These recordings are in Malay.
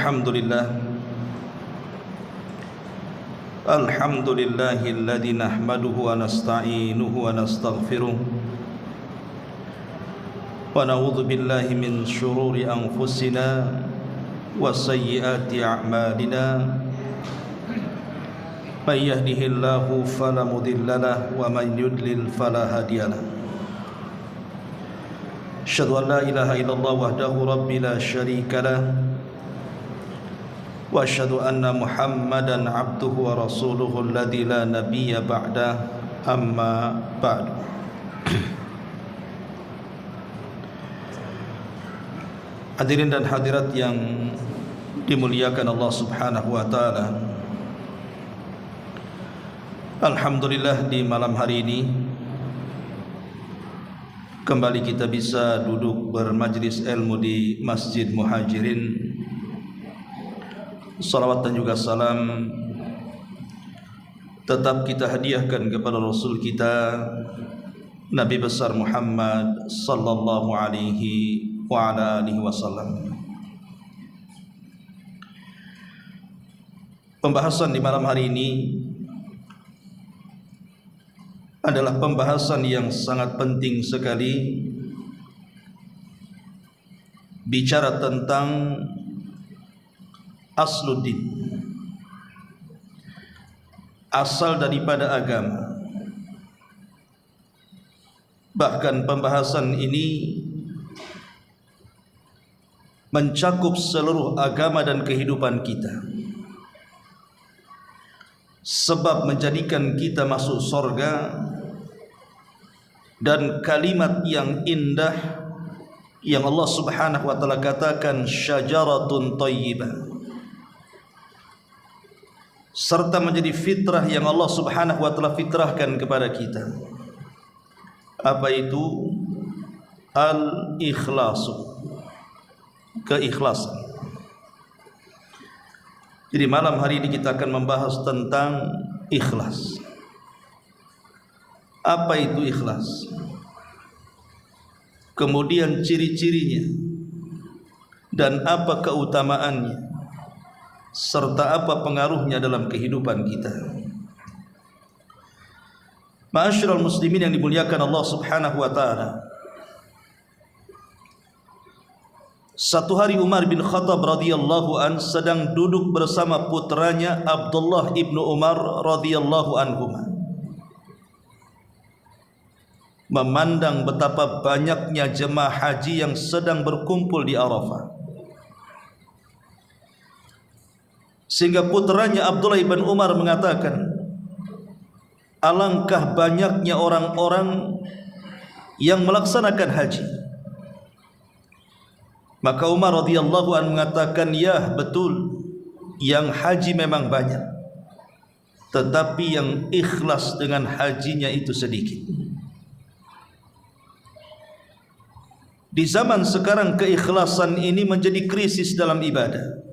Alhamdulillah Alhamdulillahilladzi nahmaduhu wa nasta'inuhu wa nastaghfiruh wa na'udzu billahi min syururi anfusina wa sayyiati a'malina may yahdihillahu fala mudhillalah wa may yudlil fala hadiyalah. Asyhadu an la ilaha illallah wahdahu rabbi la syarika lah wa asyhadu anna Muhammadan abduhu wa rasuluhu alladzi la nabiyya ba'dah, amma ba'du. Hadirin dan hadirat yang dimuliakan Allah Subhanahu wa taala. Alhamdulillah, di malam hari ini kembali kita bisa duduk bermajlis ilmu di Masjid Muhajirin. Salawat dan juga salam tetap kita hadiahkan kepada Rasul kita Nabi besar Muhammad sallallahu alaihi wa ala alihi wasallam. Pembahasan di malam hari ini adalah pembahasan yang sangat penting sekali, bicara tentang asluddin, asal daripada agama. Bahkan pembahasan ini mencakup seluruh agama dan kehidupan kita, sebab menjadikan kita masuk surga. Dan kalimat yang indah yang Allah Subhanahu wa taala katakan syajaratun thayyibah, serta menjadi fitrah yang Allah Subhanahu wa taala fitrahkan kepada kita. Apa itu? Al-ikhlasu, keikhlasan. Jadi malam hari ini kita akan membahas tentang ikhlas. Apa itu ikhlas? Kemudian ciri-cirinya dan apa keutamaannya, serta apa pengaruhnya dalam kehidupan kita. Ma'asyiral muslimin yang dimuliakan Allah Subhanahu wa taala. Satu hari Umar bin Khattab radhiyallahu an sedang duduk bersama putranya Abdullah ibnu Umar radhiyallahu anhuma, memandang betapa banyaknya jemaah haji yang sedang berkumpul di Arafah. Sehingga putranya Abdullah ibn Umar mengatakan, alangkah banyaknya orang-orang yang melaksanakan haji. Maka Umar radhiyallahu anhu mengatakan, ya betul, yang haji memang banyak, tetapi yang ikhlas dengan hajinya itu sedikit. Di zaman sekarang keikhlasan ini menjadi krisis dalam ibadah.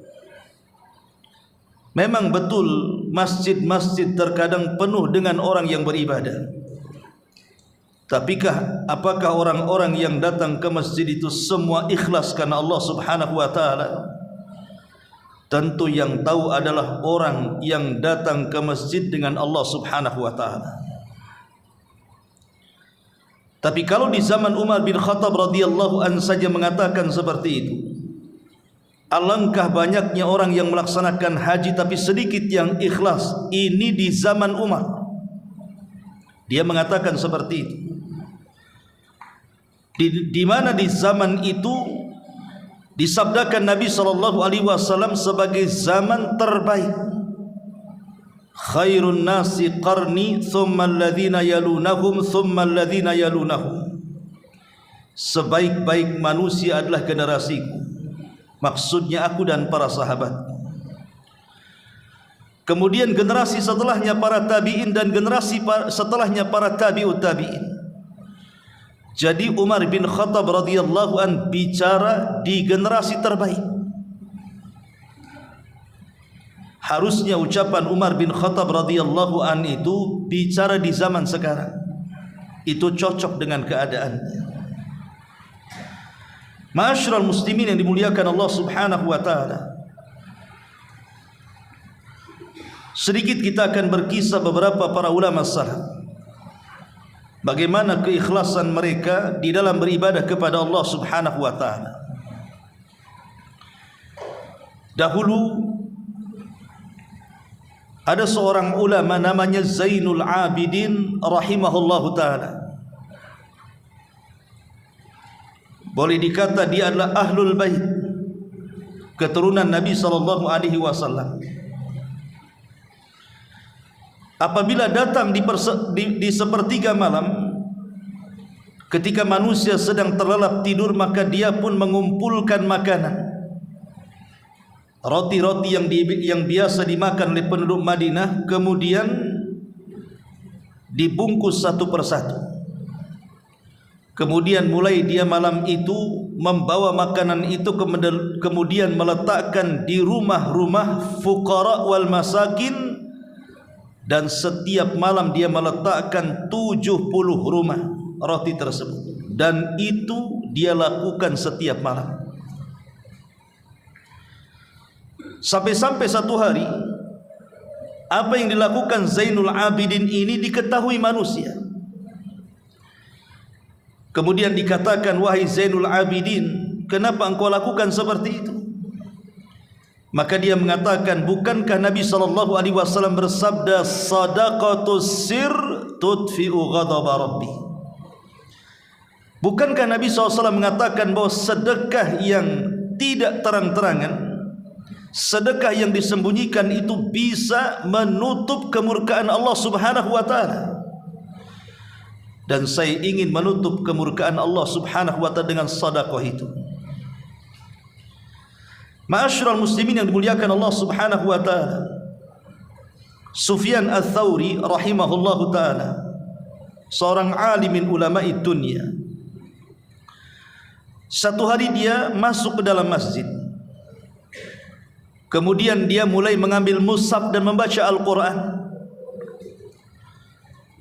Memang betul masjid-masjid terkadang penuh dengan orang yang beribadah. Tapikah apakah orang-orang yang datang ke masjid itu semua ikhlas karena Allah Subhanahu wa taala? Tentu yang tahu adalah orang yang datang ke masjid dengan Allah Subhanahu wa taala. Tapi kalau di zaman Umar bin Khattab radhiyallahu an saja mengatakan seperti itu, alangkah banyaknya orang yang melaksanakan haji tapi sedikit yang ikhlas. Ini di zaman Umar. Dia mengatakan seperti itu. Di mana di zaman itu disabdakan Nabi SAW sebagai zaman terbaik. Khairun nasi qarni thumma alladhina yalunahum thumma alladhina yalunahum. Sebaik-baik manusia adalah generasiku, maksudnya aku dan para sahabat. Kemudian generasi setelahnya para tabi'in, dan generasi setelahnya para tabi'ut tabi'in. Jadi Umar bin Khattab radhiyallahu an bicara di generasi terbaik. Harusnya ucapan Umar bin Khattab radhiyallahu an itu bicara di zaman sekarang. Itu cocok dengan keadaannya. Ma'asyiral muslimin yang dimuliakan Allah Subhanahu wa taala, sedikit kita akan berkisah beberapa para ulama salaf, bagaimana keikhlasan mereka di dalam beribadah kepada Allah Subhanahu wa taala. Dahulu ada seorang ulama namanya Zainul Abidin rahimahullahu taala. Boleh dikata dia adalah ahlul bait, keturunan Nabi sallallahu alaihi wasallam. Apabila datang di sepertiga malam, ketika manusia sedang terlelap tidur, maka dia pun mengumpulkan makanan, roti-roti yang biasa dimakan oleh penduduk Madinah, kemudian dibungkus satu persatu. Kemudian mulai dia malam itu membawa makanan itu, kemudian meletakkan di rumah-rumah fuqara wal masakin, dan setiap malam dia meletakkan 70 rumah roti tersebut, dan itu dia lakukan setiap malam. Sampai-sampai satu hari, apa yang dilakukan Zainul Abidin ini diketahui manusia. Kemudian dikatakan, wahai Zainul Abidin, kenapa engkau lakukan seperti itu? Maka dia mengatakan, bukankah Nabi SAW bersabda, sadaqatus sir tudfi'u ghadaba rabbi? Bukankah Nabi SAW mengatakan bahwa sedekah yang tidak terang-terangan, sedekah yang disembunyikan itu bisa menutup kemurkaan Allah Subhanahu wa taala? Dan saya ingin menutup kemurkaan Allah Subhanahu wa taala dengan sedekah itu. Ma'asyiral muslimin yang dimuliakan Allah Subhanahu wa taala, Sufyan Ats-Tsauri rahimahullahu taala, seorang alim min ulama'i dunya. Satu hari dia masuk ke dalam masjid. Kemudian dia mulai mengambil mushaf dan membaca Al-Quran.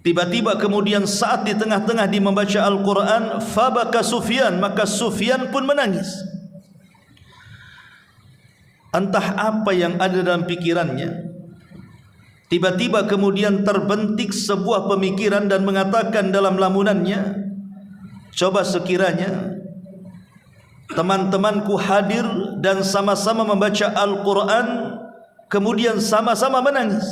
Tiba-tiba kemudian saat di tengah-tengah dia membaca Al-Quran, fabaka Sufyan, maka Sufyan pun menangis. Entah apa yang ada dalam pikirannya, tiba-tiba kemudian terbentik sebuah pemikiran dan mengatakan dalam lamunannya, coba sekiranya teman-temanku hadir dan sama-sama membaca Al-Quran, kemudian sama-sama menangis.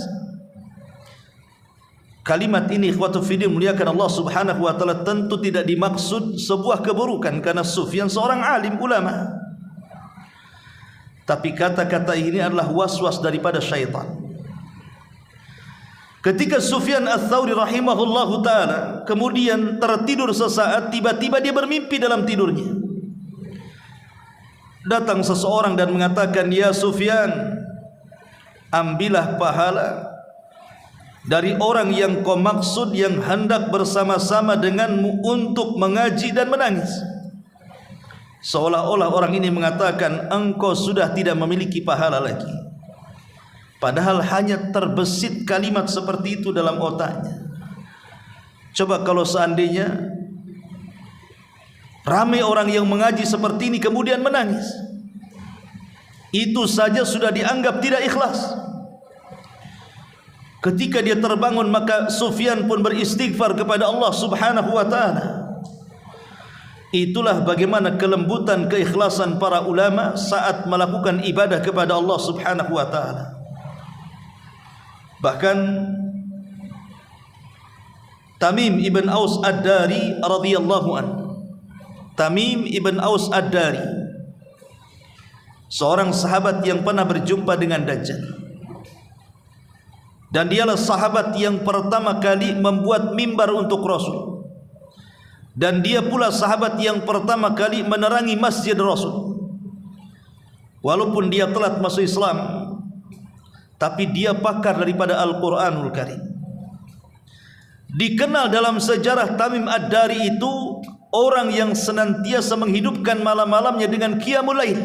Kalimat ini ikhwatu fiddin muliakan Allah Subhanahu wa taala tentu tidak dimaksud sebuah keburukan, karena Sufyan seorang alim ulama. Tapi kata-kata ini adalah waswas daripada syaitan. Ketika Sufyan Ats-Tsauri rahimahullahu taala kemudian tertidur sesaat, tiba-tiba dia bermimpi dalam tidurnya. Datang seseorang dan mengatakan, ya Sufyan, ambillah pahala dari orang yang kau maksud yang hendak bersama-sama denganmu untuk mengaji dan menangis. Seolah-olah orang ini mengatakan, engkau sudah tidak memiliki pahala lagi. Padahal hanya terbesit kalimat seperti itu dalam otaknya. Coba kalau seandainya ramai orang yang mengaji seperti ini kemudian menangis, itu saja sudah dianggap tidak ikhlas. Ketika dia terbangun, maka Sufyan pun beristighfar kepada Allah Subhanahu wa taala. Itulah bagaimana kelembutan keikhlasan para ulama saat melakukan ibadah kepada Allah Subhanahu wa taala. Bahkan Tamim ibn Aus Ad-Dari radhiyallahu anhu, Tamim ibn Aus Ad-Dari, seorang sahabat yang pernah berjumpa dengan Dajjal, dan dialah sahabat yang pertama kali membuat mimbar untuk Rasul, dan dia pula sahabat yang pertama kali menerangi masjid Rasul. Walaupun dia telat masuk Islam, tapi dia pakar daripada Al-Quranul Karim. Dikenal dalam sejarah Tamim Ad-Dari itu orang yang senantiasa menghidupkan malam-malamnya dengan qiyamul lail.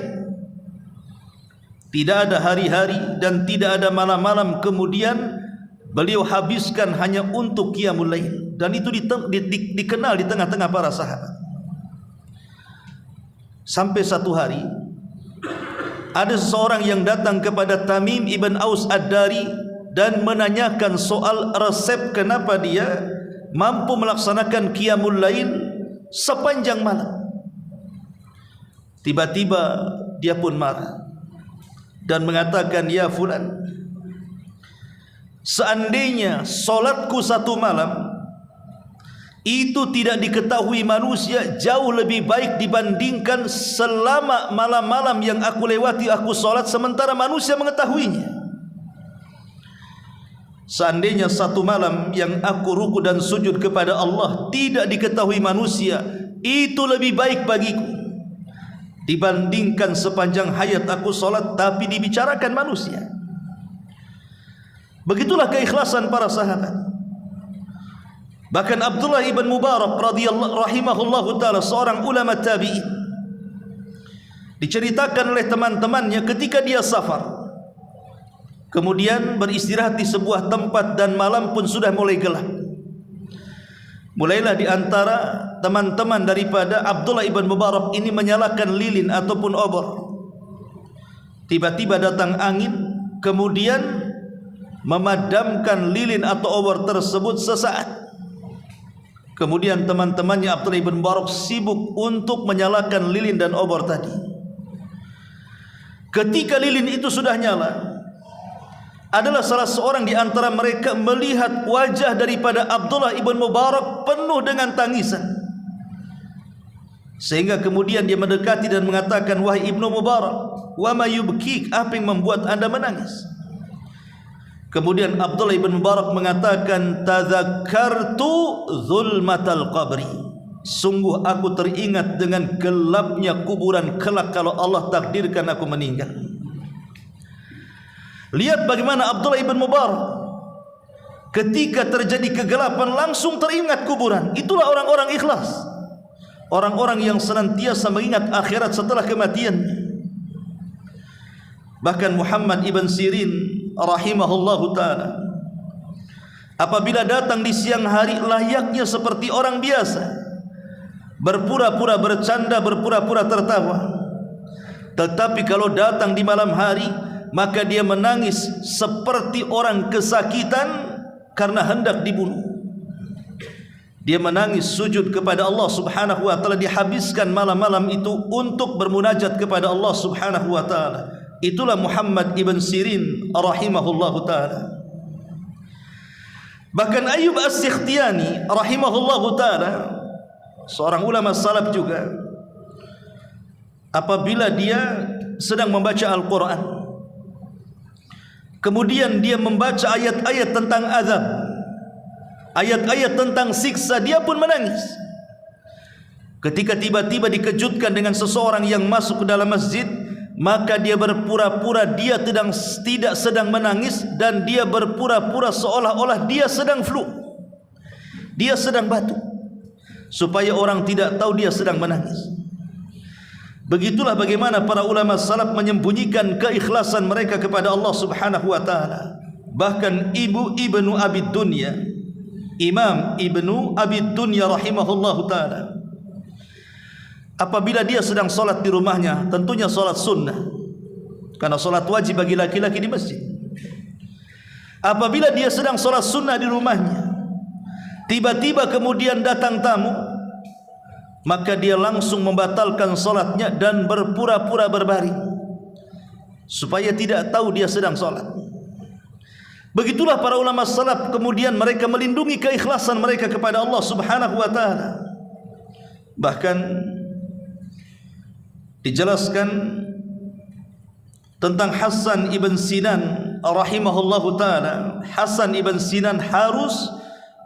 Tidak ada hari-hari dan tidak ada malam-malam kemudian beliau habiskan hanya untuk qiyamul lail, dan itu dikenal di tengah-tengah para sahabat. Sampai satu hari ada seseorang yang datang kepada Tamim ibn Aus Ad-Dari dan menanyakan soal resep kenapa dia mampu melaksanakan qiyamul lail sepanjang malam. Tiba-tiba dia pun marah dan mengatakan, "Ya fulan, seandainya solatku satu malam itu tidak diketahui manusia, jauh lebih baik dibandingkan selama malam-malam yang aku lewati aku solat sementara manusia mengetahuinya. Seandainya satu malam yang aku ruku dan sujud kepada Allah tidak diketahui manusia, itu lebih baik bagiku dibandingkan sepanjang hayat aku solat tapi dibicarakan manusia." Begitulah keikhlasan para sahabat. Bahkan Abdullah ibn Mubarak radhiyallahu rahimahullahu taala, seorang ulama tabi'in, diceritakan oleh teman-temannya ketika dia safar, kemudian beristirahat di sebuah tempat dan malam pun sudah mulai gelap. Mulailah di antara teman-teman daripada Abdullah ibn Mubarak ini menyalakan lilin ataupun obor. Tiba-tiba datang angin, kemudian memadamkan lilin atau obor tersebut sesaat. Kemudian teman-temannya Abdullah ibn Mubarak sibuk untuk menyalakan lilin dan obor tadi. Ketika lilin itu sudah nyala, adalah salah seorang di antara mereka melihat wajah daripada Abdullah ibn Mubarak penuh dengan tangisan. Sehingga kemudian dia mendekati dan mengatakan, "Wahai Ibnu Mubarak, wa ma yubkik, apa yang membuat Anda menangis?" Kemudian Abdullah ibn Mubarak mengatakan, "Tadzakartu zulmatal qabri." Sungguh aku teringat dengan gelapnya kuburan kelak kalau Allah takdirkan aku meninggal. Lihat bagaimana Abdullah ibn Mubarak ketika terjadi kegelapan langsung teringat kuburan. Itulah orang-orang ikhlas, orang-orang yang senantiasa mengingat akhirat setelah kematian. Bahkan Muhammad ibn Sirin rahimahullahu ta'ala, apabila datang di siang hari layaknya seperti orang biasa, berpura-pura bercanda, berpura-pura tertawa. Tetapi kalau datang di malam hari, maka dia menangis seperti orang kesakitan karena hendak dibunuh. Dia menangis sujud kepada Allah subhanahu wa ta'ala. Dihabiskan malam-malam itu untuk bermunajat kepada Allah subhanahu wa ta'ala. Itulah Muhammad ibn Sirin rahimahullahu ta'ala. Bahkan Ayyub As-Sikhtiyani rahimahullahu ta'ala, seorang ulama salaf juga, apabila dia sedang membaca Al-Quran, kemudian dia membaca ayat-ayat tentang azab, ayat-ayat tentang siksa, dia pun menangis. Ketika tiba-tiba dikejutkan dengan seseorang yang masuk ke dalam masjid, maka dia berpura-pura dia tidak sedang menangis, dan dia berpura-pura seolah-olah dia sedang flu, dia sedang batuk, supaya orang tidak tahu dia sedang menangis. Begitulah bagaimana para ulama salaf menyembunyikan keikhlasan mereka kepada Allah subhanahu wa ta'ala. Bahkan Ibnu Abi Dunya, Imam Ibnu Abi Dunya rahimahullahu ta'ala, apabila dia sedang solat di rumahnya, tentunya solat sunnah, karena solat wajib bagi laki-laki di masjid. Apabila dia sedang solat sunnah di rumahnya, tiba-tiba kemudian datang tamu, maka dia langsung membatalkan solatnya dan berpura-pura berbaring supaya tidak tahu dia sedang solat. Begitulah para ulama salaf, kemudian mereka melindungi keikhlasan mereka kepada Allah subhanahu wa ta'ala. Bahkan dijelaskan tentang Hasan ibn Sinan rahimahullahu ta'ala. Hasan ibn Sinan harus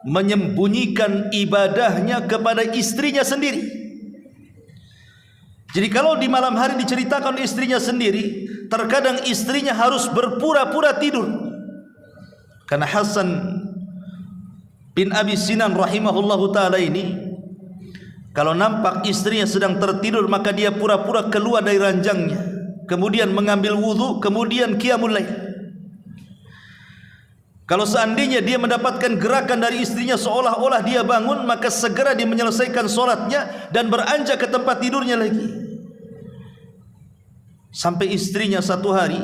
menyembunyikan ibadahnya kepada istrinya sendiri. Jadi kalau di malam hari diceritakan istrinya sendiri, terkadang istrinya harus berpura-pura tidur. Karena Hasan bin Abi Sinan rahimahullahu ta'ala ini, kalau nampak istrinya sedang tertidur, maka dia pura-pura keluar dari ranjangnya, kemudian mengambil wudu, kemudian qiyamul lail. Kalau seandainya dia mendapatkan gerakan dari istrinya seolah-olah dia bangun, maka segera dia menyelesaikan solatnya dan beranjak ke tempat tidurnya lagi. Sampai istrinya satu hari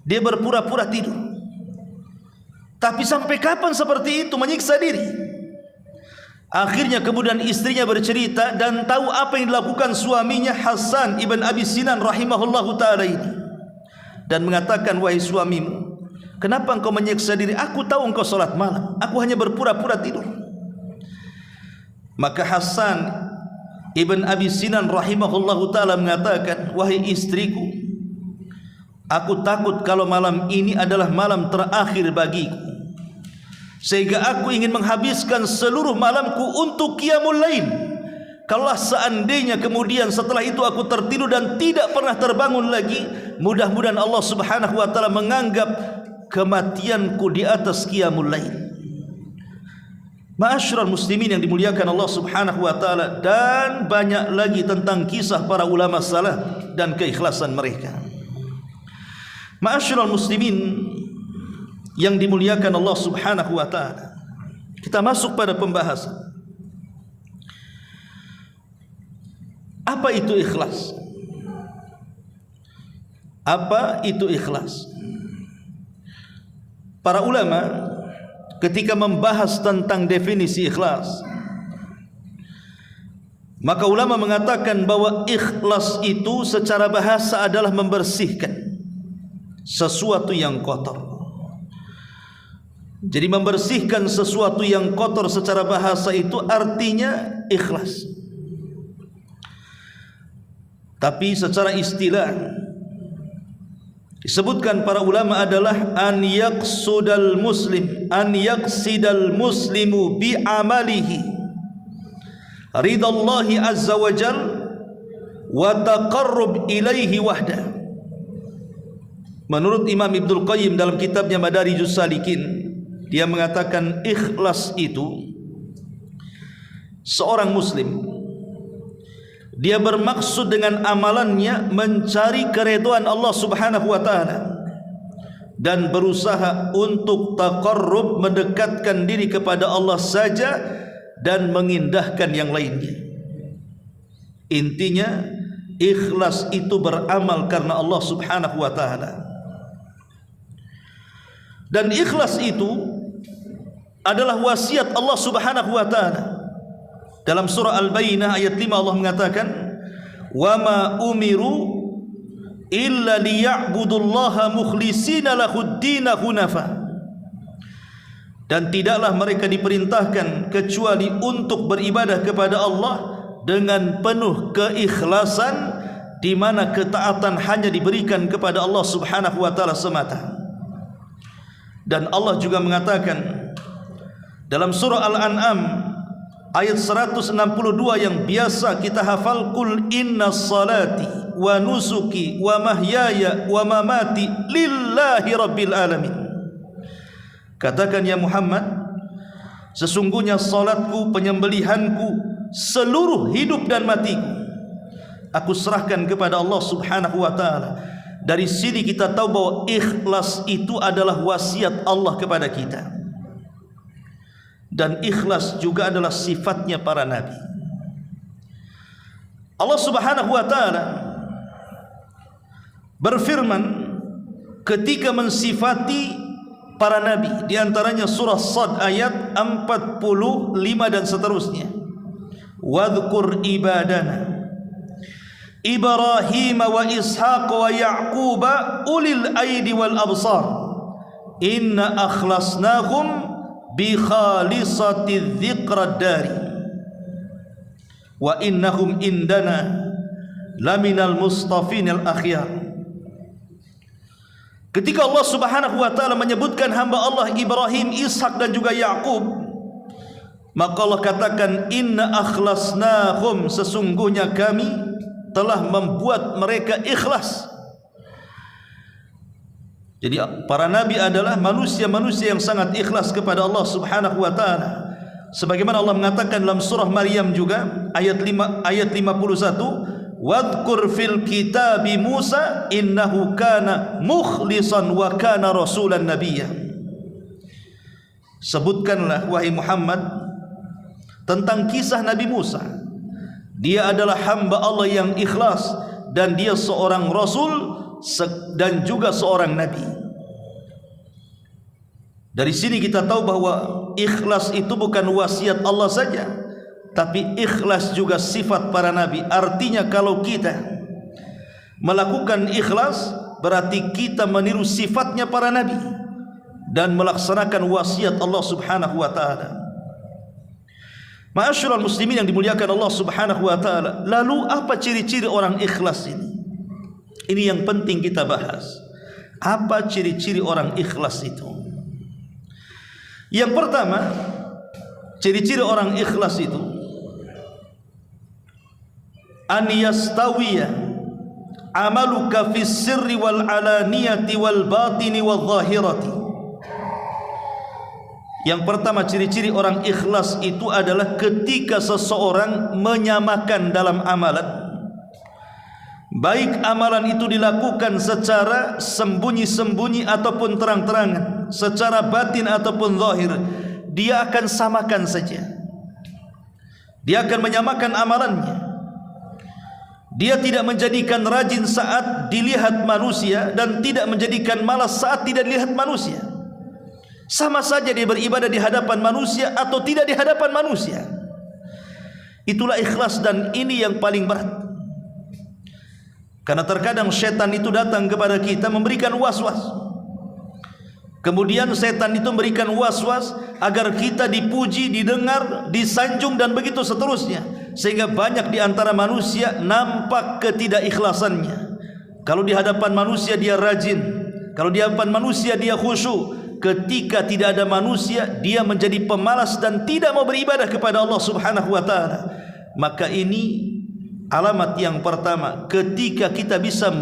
dia berpura-pura tidur. Tapi sampai kapan seperti itu, menyiksa diri? Akhirnya kemudian istrinya bercerita dan tahu apa yang dilakukan suaminya Hasan ibn Abi Sinan rahimahullahu ta'ala ini, dan mengatakan, wahai suamimu, kenapa engkau menyiksa diri? Aku tahu engkau salat malam, aku hanya berpura-pura tidur. Maka Hasan ibn Abi Sinan rahimahullahu ta'ala mengatakan, wahai istriku, aku takut kalau malam ini adalah malam terakhir bagiku, sehingga aku ingin menghabiskan seluruh malamku untuk qiyamul lail. Kalau seandainya kemudian setelah itu aku tertidur dan tidak pernah terbangun lagi, mudah-mudahan Allah subhanahu wa ta'ala menganggap kematianku di atas qiyamul lail. Ma'asyiral muslimin yang dimuliakan Allah subhanahu wa ta'ala, dan banyak lagi tentang kisah para ulama salaf dan keikhlasan mereka. Ma'asyiral muslimin yang dimuliakan Allah subhanahu wa ta'ala, kita masuk pada pembahasan apa itu ikhlas. Apa itu ikhlas? Para ulama ketika membahas tentang definisi ikhlas, maka ulama mengatakan bahwa ikhlas itu secara bahasa adalah membersihkan sesuatu yang kotor. Jadi membersihkan sesuatu yang kotor secara bahasa itu artinya ikhlas. Tapi secara istilah disebutkan para ulama adalah an yaqsudal muslimu bi amalihi ridallahi azza wa jal wa taqarrub ilaihi wahda. Menurut Imam Ibnul Qayyim dalam kitabnya Madarijus Salikin, dia mengatakan ikhlas itu seorang muslim, dia bermaksud dengan amalannya mencari keridhaan Allah subhanahu wa ta'ala dan berusaha untuk taqarrub, mendekatkan diri kepada Allah saja dan mengindahkan yang lainnya. Intinya ikhlas itu beramal karena Allah subhanahu wa ta'ala. Dan ikhlas itu adalah wasiat Allah subhanahu wa ta'ala. Dalam surah Al-Bayyinah ayat 5 Allah mengatakan, wa ma umiru illa liya'budullaha mukhlishina lahud-dina hunafa. Dan tidaklah mereka diperintahkan kecuali untuk beribadah kepada Allah dengan penuh keikhlasan, di mana ketaatan hanya diberikan kepada Allah subhanahu wa ta'ala semata. Dan Allah juga mengatakan dalam surah Al-An'am ayat 162 yang biasa kita hafal, qul inna salati wa nusuki wa mahyaya wa mamati lillahi rabbil alamin. Katakan ya Muhammad, sesungguhnya salatku, penyembelihanku, seluruh hidup dan matiku aku serahkan kepada Allah subhanahu wa ta'ala. Dari sini kita tahu bahwa ikhlas itu adalah wasiat Allah kepada kita, dan ikhlas juga adalah sifatnya para nabi. Allah subhanahu wa ta'ala berfirman ketika mensifati para nabi, di antaranya surah Sad ayat 45 dan seterusnya, wadhkur ibadana Ibrahim wa Ishaq wa Ya'qub ulil aidi wal absar inna akhlasnahum bi khalisati dzikrad dari wa innahum indana laminal mustafinil akhyar. Ketika Allah subhanahu wa ta'ala menyebutkan hamba Allah Ibrahim, Ishak dan juga Ya'qub, maka Allah katakan inna akhlasnahum, sesungguhnya kami telah membuat mereka ikhlas. Jadi para nabi adalah manusia-manusia yang sangat ikhlas kepada Allah subhanahu wa ta'ala. Sebagaimana Allah mengatakan dalam surah Maryam juga ayat 51, wadhkur fil kitabi Musa innahu kana mukhlisan wa kana rasulan nabiyya. Sebutkanlah wahai Muhammad tentang kisah Nabi Musa. Dia adalah hamba Allah yang ikhlas, dan dia seorang rasul dan juga seorang nabi. Dari sini kita tahu bahwa ikhlas itu bukan wasiat Allah saja, tapi ikhlas juga sifat para nabi. Artinya kalau kita melakukan ikhlas, berarti kita meniru sifatnya para nabi dan melaksanakan wasiat Allah Subhanahu wa taala. Ma'asyiral muslimin yang dimuliakan Allah Subhanahu wa taala, lalu apa ciri-ciri orang ikhlas ini? Ini yang penting kita bahas. Apa ciri-ciri orang ikhlas itu? Yang pertama, ciri-ciri orang ikhlas itu an yastawiya amaluka fis sirri wal alaniyati wal batini wal zahirati. Yang pertama, ciri-ciri orang ikhlas itu adalah ketika seseorang menyamakan dalam amalan, baik amalan itu dilakukan secara sembunyi-sembunyi ataupun terang-terangan, secara batin ataupun zahir, dia akan samakan saja. Dia akan menyamakan amalannya. Dia tidak menjadikan rajin saat dilihat manusia dan tidak menjadikan malas saat tidak dilihat manusia. Sama saja dia beribadah di hadapan manusia atau tidak di hadapan manusia. Itulah ikhlas, dan ini yang paling berat. Karena terkadang setan itu datang kepada kita memberikan was-was. Kemudian setan itu memberikan was-was agar kita dipuji, didengar, disanjung dan begitu seterusnya. Sehingga banyak di antara manusia nampak ketidakikhlasannya. Kalau di hadapan manusia dia rajin, kalau di hadapan manusia dia khusyuk. Ketika tidak ada manusia, dia menjadi pemalas dan tidak mau beribadah kepada Allah Subhanahu wa taala. Maka ini alamat yang pertama, ketika kita bisa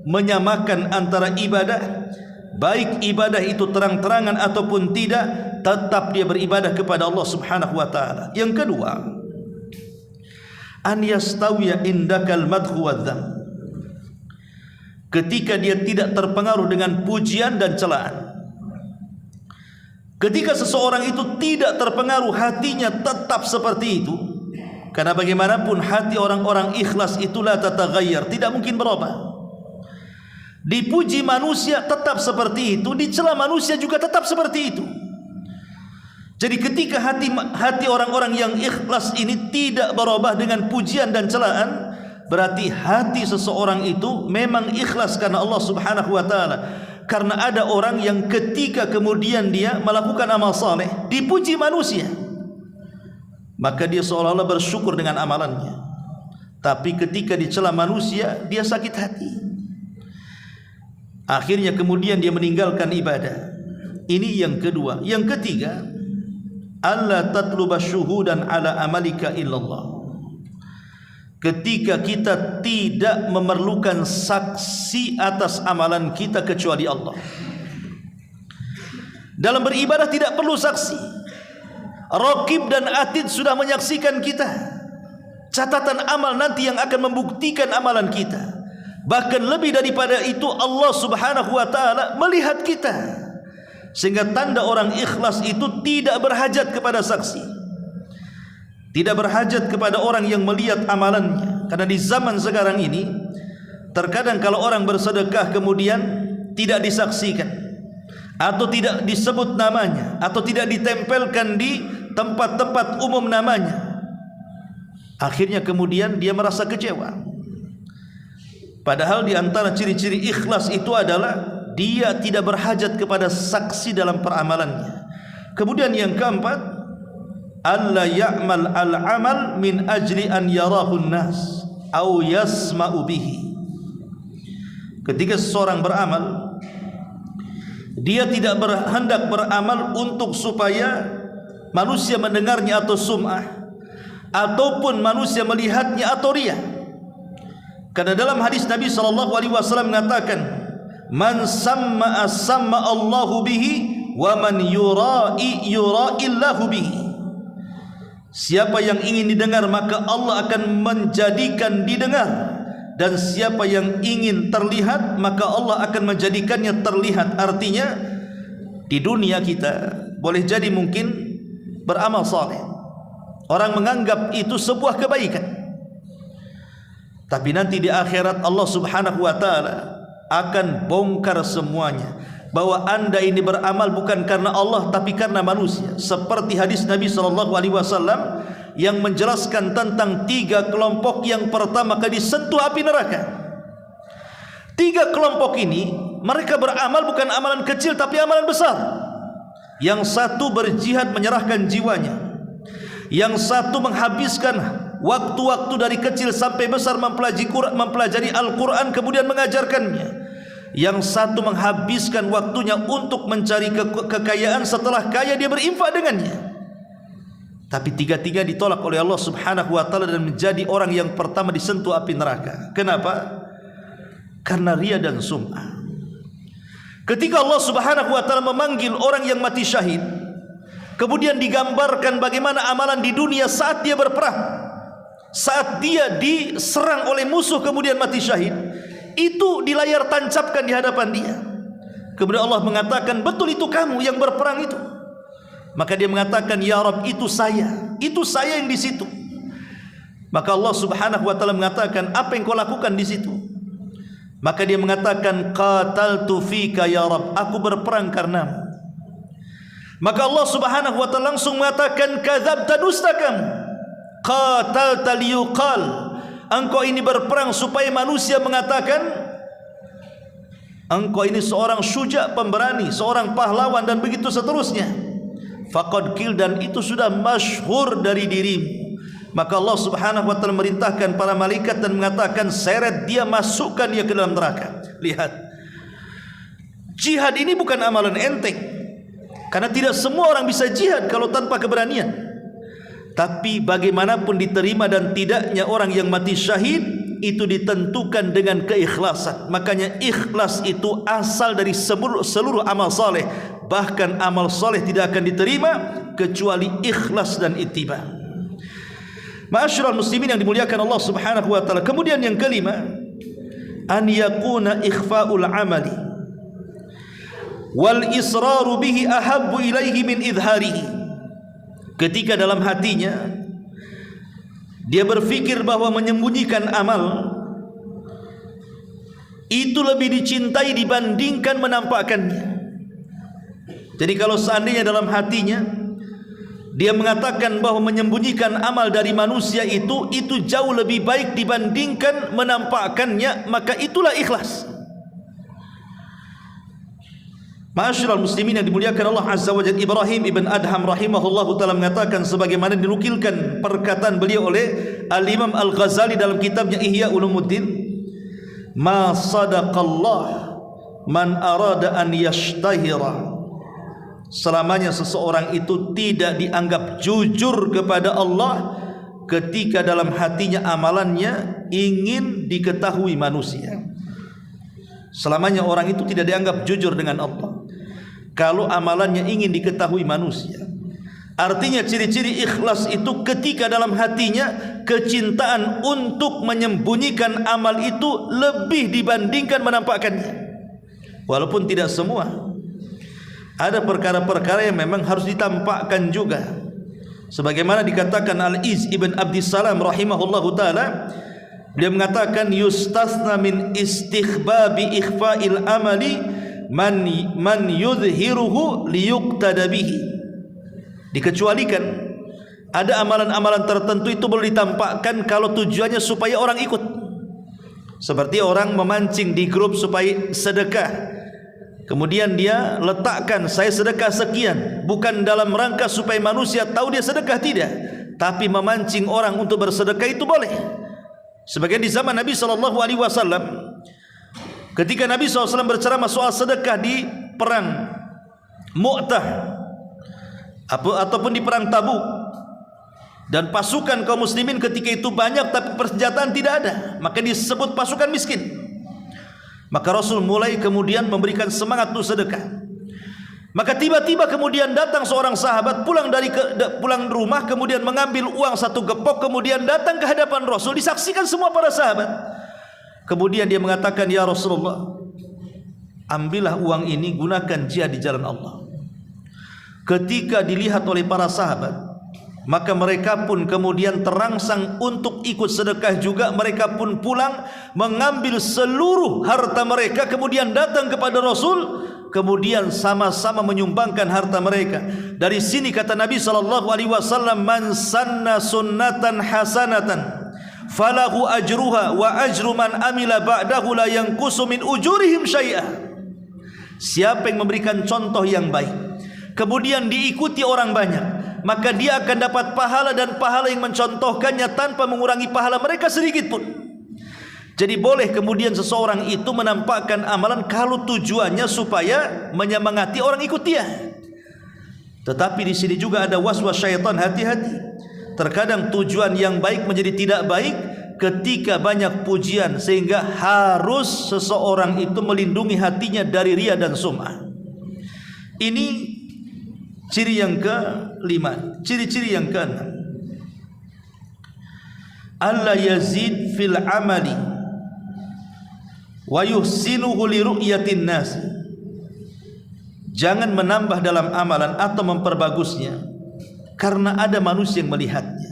menyamakan antara ibadah, baik ibadah itu terang-terangan ataupun tidak, tetap dia beribadah kepada Allah Subhanahu wa taala. Yang kedua, an yastawiya indakal madhu wadzam. Ketika dia tidak terpengaruh dengan pujian dan celaan. Ketika seseorang itu tidak terpengaruh, hatinya tetap seperti itu. Karena bagaimanapun hati orang-orang ikhlas itulah tataghayyar, tidak mungkin berubah. Dipuji manusia tetap seperti itu, dicela manusia juga tetap seperti itu. Jadi ketika hati orang-orang yang ikhlas ini tidak berubah dengan pujian dan celaan, berarti hati seseorang itu memang ikhlas karena Allah Subhanahu wa taala. Karena ada orang yang ketika kemudian dia melakukan amal saleh, dipuji manusia, maka dia seolah-olah bersyukur dengan amalannya. Tapi ketika dicela manusia, dia sakit hati. Akhirnya kemudian dia meninggalkan ibadah. Ini yang kedua. Yang ketiga, alla tatluba syuhudan ala amalika illallah. Ketika kita tidak memerlukan saksi atas amalan kita kecuali Allah. Dalam beribadah tidak perlu saksi. Raqib dan atid sudah menyaksikan kita. Catatan amal nanti yang akan membuktikan amalan kita. Bahkan lebih daripada itu, Allah Subhanahu wa taala melihat kita. Sehingga tanda orang ikhlas itu tidak berhajat kepada saksi. Tidak berhajat kepada orang yang melihat amalannya. Karena di zaman sekarang ini, terkadang kalau orang bersedekah kemudian tidak disaksikan, atau tidak disebut namanya, atau tidak ditempelkan di tempat-tempat umum namanya, akhirnya kemudian dia merasa kecewa. Padahal di antara ciri-ciri ikhlas itu adalah dia tidak berhajat kepada saksi dalam peramalannya. Kemudian yang keempat, alla ya'mal al-amal min ajli an yarahu an-nas au yasma'u bihi. Ketika seseorang beramal, dia tidak hendak beramal untuk supaya manusia mendengarnya atau sum'ah, ataupun manusia melihatnya atau riya. Karena dalam hadis Nabi SAW mengatakan, man samma'a samma Allahu bihi wa man yura'i yura'illahu bihi. Siapa yang ingin didengar maka Allah akan menjadikan didengar, dan siapa yang ingin terlihat maka Allah akan menjadikannya terlihat. Artinya di dunia kita boleh jadi mungkin beramal saleh, orang menganggap itu sebuah kebaikan, tapi nanti di akhirat Allah Subhanahu wa taala akan bongkar semuanya. bahwa anda ini beramal bukan karena Allah tapi karena manusia, seperti hadis Nabi SAW yang menjelaskan tentang 3 kelompok yang pertama kali disentuh api neraka. 3 kelompok ini mereka beramal bukan amalan kecil tapi amalan besar. Yang satu berjihad menyerahkan jiwanya, yang satu menghabiskan waktu-waktu dari kecil sampai besar mempelajari Al-Quran kemudian mengajarkannya, yang satu menghabiskan waktunya untuk mencari kekayaan, setelah kaya dia berinfak dengannya. Tapi 3-3 ditolak oleh Allah Subhanahu wa ta'ala dan menjadi orang yang pertama disentuh api neraka. Kenapa? Karena ria dan sum'ah. Ketika Allah Subhanahu wa ta'ala memanggil orang yang mati syahid, kemudian digambarkan bagaimana amalan di dunia saat dia berperang, saat dia diserang oleh musuh kemudian mati syahid, itu di layar tancapkan di hadapan dia. Kemudian Allah mengatakan, betul itu kamu yang berperang itu? Maka dia mengatakan, ya Rabb, itu saya yang di situ. Maka Allah Subhanahu wa ta'ala mengatakan, apa yang kau lakukan di situ? Maka dia mengatakan, qataltu fika ya Rabb, aku berperang karenamu. Maka Allah Subhanahu wa ta'ala langsung mengatakan, kadzabta, dusta kamu. Qatalta liyuqal, engkau ini berperang supaya manusia mengatakan engkau ini seorang syuja, pemberani, seorang pahlawan, dan begitu seterusnya. Faqad qil, dan itu sudah masyhur dari dirimu. Maka Allah Subhanahu wa ta'ala merintahkan para malaikat dan mengatakan, seret dia, masukkan dia ke dalam neraka. Lihat, jihad ini bukan amalan enteng, karena tidak semua orang bisa jihad kalau tanpa keberanian. Tapi bagaimanapun diterima dan tidaknya orang yang mati syahid itu ditentukan dengan keikhlasan. Makanya ikhlas itu asal dari seluruh amal saleh. Bahkan amal saleh tidak akan diterima kecuali ikhlas dan ittiba. Ma'asyiral muslimin yang dimuliakan Allah Subhanahu wa ta'ala. Kemudian yang kelima, an yakuna ikhfa'ul amali wal israru bihi ahabbu ilaihi min idharihi. Ketika dalam hatinya dia berfikir bahwa menyembunyikan amal itu lebih dicintai dibandingkan menampakkannya. Jadi kalau seandainya dalam hatinya dia mengatakan bahwa menyembunyikan amal dari manusia itu jauh lebih baik dibandingkan menampakkannya, maka itulah ikhlas. Ma'asyiral muslimin yang dimuliakan Allah Azza wa Jalla, Ibrahim ibn Adham rahimahullahu ta'ala mengatakan sebagaimana dinukilkan perkataan beliau oleh Al-Imam Al-Ghazali dalam kitabnya Ihya Ulumuddin, ma sadaqallah man arada an yashtahira. Selamanya seseorang itu tidak dianggap jujur kepada Allah ketika dalam hatinya amalannya ingin diketahui manusia. Selamanya orang itu tidak dianggap jujur dengan Allah kalau amalannya ingin diketahui manusia. Artinya ciri-ciri ikhlas itu ketika dalam hatinya kecintaan untuk menyembunyikan amal itu lebih dibandingkan menampakkannya. Walaupun tidak semua, ada perkara-perkara yang memang harus ditampakkan juga. Sebagaimana dikatakan Al-Iz ibn Abdissalam rahimahullahu ta'ala, beliau mengatakan, yustasna min istikhbabi ikhfa'il amali man yudhiruhu liyuqtada bihi. Dikecualikan ada amalan-amalan tertentu itu boleh ditampakkan kalau tujuannya supaya orang ikut. Seperti orang memancing di grup supaya sedekah, kemudian dia letakkan saya sedekah sekian, bukan dalam rangka supaya manusia tahu dia sedekah, tidak, tapi memancing orang untuk bersedekah, itu boleh. Sebagian di zaman Nabi SAW, ketika Nabi SAW berceramah soal sedekah di perang Mu'tah ataupun di perang Tabuk, dan pasukan kaum muslimin ketika itu banyak tapi persenjataan tidak ada, maka disebut pasukan miskin. Maka Rasul mulai kemudian memberikan semangat untuk sedekah. Maka tiba-tiba kemudian datang seorang sahabat pulang rumah, kemudian mengambil uang 1 gepok, kemudian datang ke hadapan Rasul, disaksikan semua para sahabat. Kemudian dia mengatakan, ya Rasulullah, ambillah uang ini, gunakan jihad di jalan Allah. Ketika dilihat oleh para sahabat, maka mereka pun kemudian terangsang untuk ikut sedekah juga. Mereka pun pulang mengambil seluruh harta mereka, kemudian datang kepada Rasul kemudian sama-sama menyumbangkan harta mereka. Dari sini kata Nabi SAW, man sanna sunnatan hasanatan falahu ajruha wa ajru man amila ba'dahu la yanqusu min ujurihim syai'ah. Siapa yang memberikan contoh yang baik kemudian diikuti orang banyak, maka dia akan dapat pahala dan pahala yang mencontohkannya tanpa mengurangi pahala mereka sedikit pun. Jadi boleh kemudian seseorang itu menampakkan amalan kalau tujuannya supaya menyemangati orang ikut dia. Tetapi di sini juga ada waswas syaitan, hati-hati. Terkadang tujuan yang baik menjadi tidak baik ketika banyak pujian, sehingga harus seseorang itu melindungi hatinya dari riya dan sum'ah. Ini ciri yang kelima. Ciri-ciri yang keenam, alla yazid fil amali wa yuhsinuhu li ru'yatin nas. Jangan menambah dalam amalan atau memperbagusnya karena ada manusia yang melihatnya.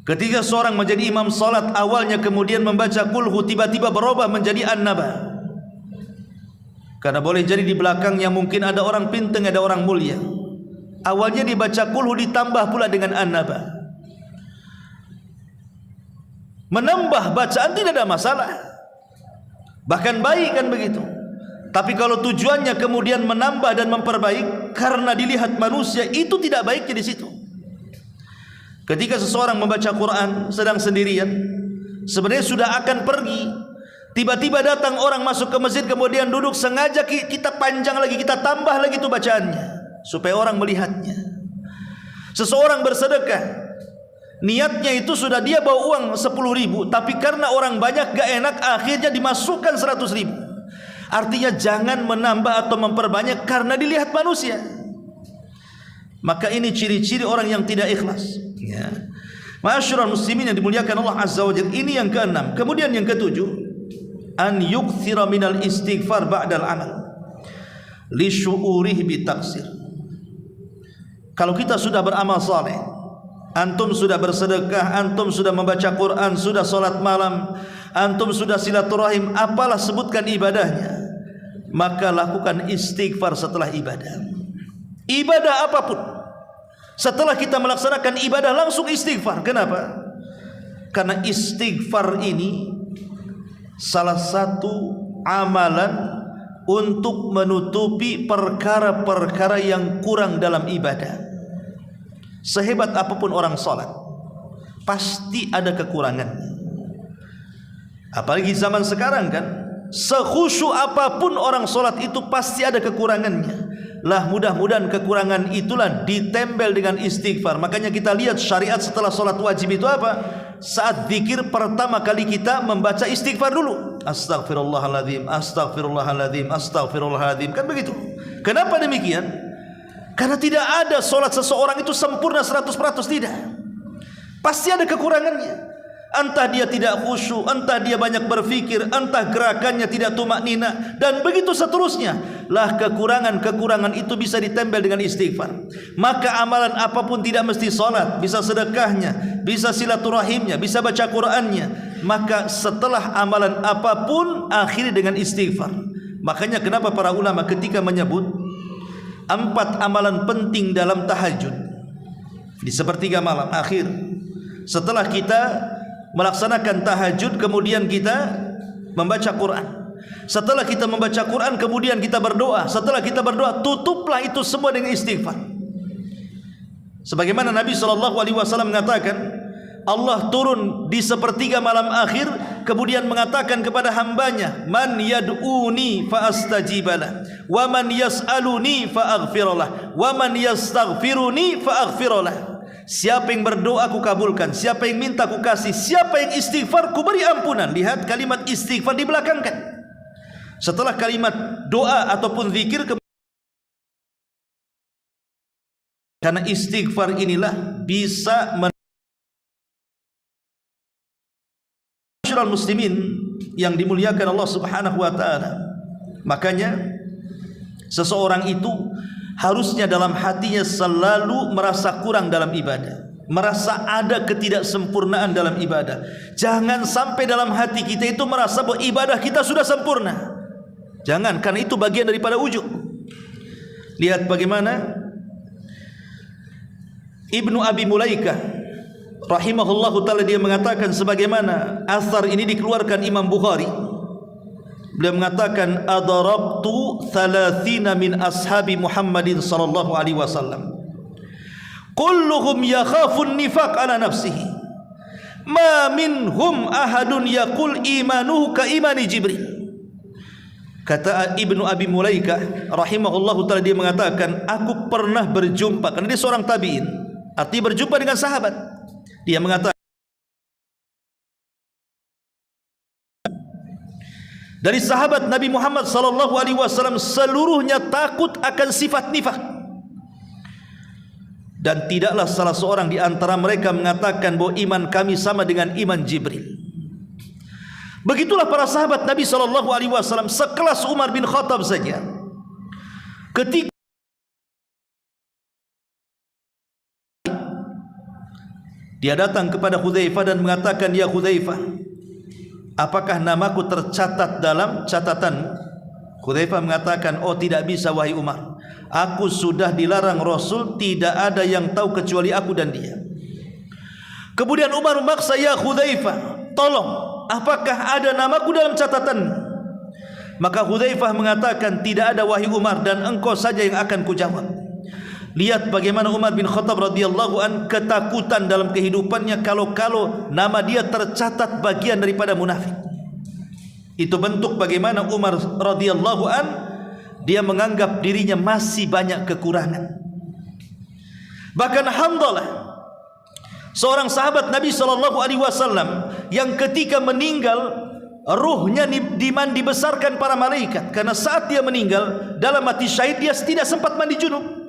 Ketika seorang menjadi imam salat, awalnya kemudian membaca kulhu, tiba-tiba berubah menjadi an-naba. Karena boleh jadi di belakangnya mungkin ada orang pinting, ada orang mulia. Awalnya dibaca kulhu ditambah pula dengan an-naba. Menambah bacaan tidak ada masalah, bahkan baik kan begitu. Tapi kalau tujuannya kemudian menambah dan memperbaik karena dilihat manusia, itu tidak baiknya di situ. Ketika seseorang membaca Quran sedang sendirian, sebenarnya sudah akan pergi, tiba-tiba datang orang masuk ke masjid kemudian duduk, sengaja kita panjang lagi, kita tambah lagi itu bacaannya supaya orang melihatnya. Seseorang bersedekah, niatnya itu sudah dia bawa uang 10.000, tapi karena orang banyak gak enak, akhirnya dimasukkan 100.000. Artinya jangan menambah atau memperbanyak karena dilihat manusia. Maka ini ciri-ciri orang yang tidak ikhlas, ya. Ma'asyiral muslimin yang dimuliakan Allah Azza wa Jalla. Ini yang keenam. Kemudian yang ketujuh, an yukthira minal istighfar ba'dal amal li syu'urihi bitaksir. Kalau kita sudah beramal saleh, antum sudah bersedekah, antum sudah membaca Quran, sudah salat malam, antum sudah silaturahim, apalah sebutkan ibadahnya, maka lakukan istighfar setelah ibadah. Ibadah apapun, setelah kita melaksanakan ibadah langsung istighfar. Kenapa? Karena istighfar ini salah satu amalan untuk menutupi perkara-perkara yang kurang dalam ibadah. Sehebat apapun orang sholat, pasti ada kekurangannya. Apalagi zaman sekarang kan, sekhusyuk apapun orang sholat itu pasti ada kekurangannya. Lah mudah-mudahan kekurangan itulah ditempel dengan istighfar. Makanya kita lihat syariat setelah sholat wajib itu apa? Saat zikir pertama kali kita membaca istighfar dulu. Astaghfirullahaladzim, astaghfirullahaladzim, astaghfirullahaladzim. Kan begitu. Kenapa demikian? Karena tidak ada solat seseorang itu sempurna 100%, tidak. Pasti ada kekurangannya. Entah dia tidak khusyuk, entah dia banyak berfikir, entah gerakannya tidak tumaknina, dan begitu seterusnya. Lah kekurangan-kekurangan itu bisa ditempel dengan istighfar. Maka amalan apapun tidak mesti solat, bisa sedekahnya, bisa silaturahimnya, bisa baca Qurannya. Maka setelah amalan apapun akhiri dengan istighfar. Makanya kenapa para ulama ketika menyebut 4 amalan penting dalam tahajud di sepertiga malam akhir, setelah kita melaksanakan tahajud kemudian kita membaca Quran, setelah kita membaca Quran kemudian kita berdoa, setelah kita berdoa tutuplah itu semua dengan istighfar. Sebagaimana Nabi SAW mengatakan, Allah turun di sepertiga malam akhir kemudian mengatakan kepada hambanya, man yad'uni fa astajibalah, wa man yas'aluni fa aghfirullah, wa man yastaghfiruni fa aghfirullah. Siapa yang berdoa aku kabulkan, siapa yang minta aku kasih, siapa yang istighfar ku beri ampunan. Lihat kalimat istighfar dibelakangkan setelah kalimat doa ataupun zikir. Karena istighfar inilah bisa muslimin yang dimuliakan Allah Subhanahu wa taala. Makanya seseorang itu harusnya dalam hatinya selalu merasa kurang dalam ibadah, merasa ada ketidaksempurnaan dalam ibadah. Jangan sampai dalam hati kita itu merasa bahwa ibadah kita sudah sempurna. Jangan, karena itu bagian daripada ujub. Lihat bagaimana Ibnu Abi Mulaikah rahimahullahu ta'ala, dia mengatakan sebagaimana asar ini dikeluarkan Imam Bukhari. Beliau mengatakan adarabtu 30 min ashabi Muhammadin sallallahu alaihi wasallam kulluhum yakhafun nifaq ala nafsihi ma minhum ahadun yaqul imanuhu ka imani Jibril. Kata Ibnu Abi Mulaikah rahimahullahu ta'ala, dia mengatakan aku pernah berjumpa, karena dia seorang tabi'in, artinya berjumpa dengan sahabat. Dia mengatakan dari sahabat Nabi Muhammad sallallahu alaihi wasallam seluruhnya takut akan sifat nifak, dan tidaklah salah seorang di antara mereka mengatakan bahwa iman kami sama dengan iman Jibril. Begitulah para sahabat Nabi sallallahu alaihi wasallam, sekelas Umar bin Khattab saja, ketika dia datang kepada Hudzaifah dan mengatakan, ya Hudzaifah, apakah namaku tercatat dalam catatanmu? Hudzaifah mengatakan, oh tidak bisa wahai Umar, aku sudah dilarang Rasul, tidak ada yang tahu kecuali aku dan dia. Kemudian Umar memaksa, ya Hudzaifah, tolong, apakah ada namaku dalam catatan? Maka Hudzaifah mengatakan, tidak ada wahai Umar, dan engkau saja yang akan kujawab. Lihat bagaimana Umar bin Khattab radhiyallahu an ketakutan dalam kehidupannya kalau nama dia tercatat bagian daripada munafik. Itu bentuk bagaimana Umar radhiyallahu an dia menganggap dirinya masih banyak kekurangan. Bahkan Handalah, seorang sahabat Nabi sallallahu alaihi wasallam yang ketika meninggal ruhnya dibesarkan para malaikat, karena saat dia meninggal dalam mati syahid dia tidak sempat mandi junub.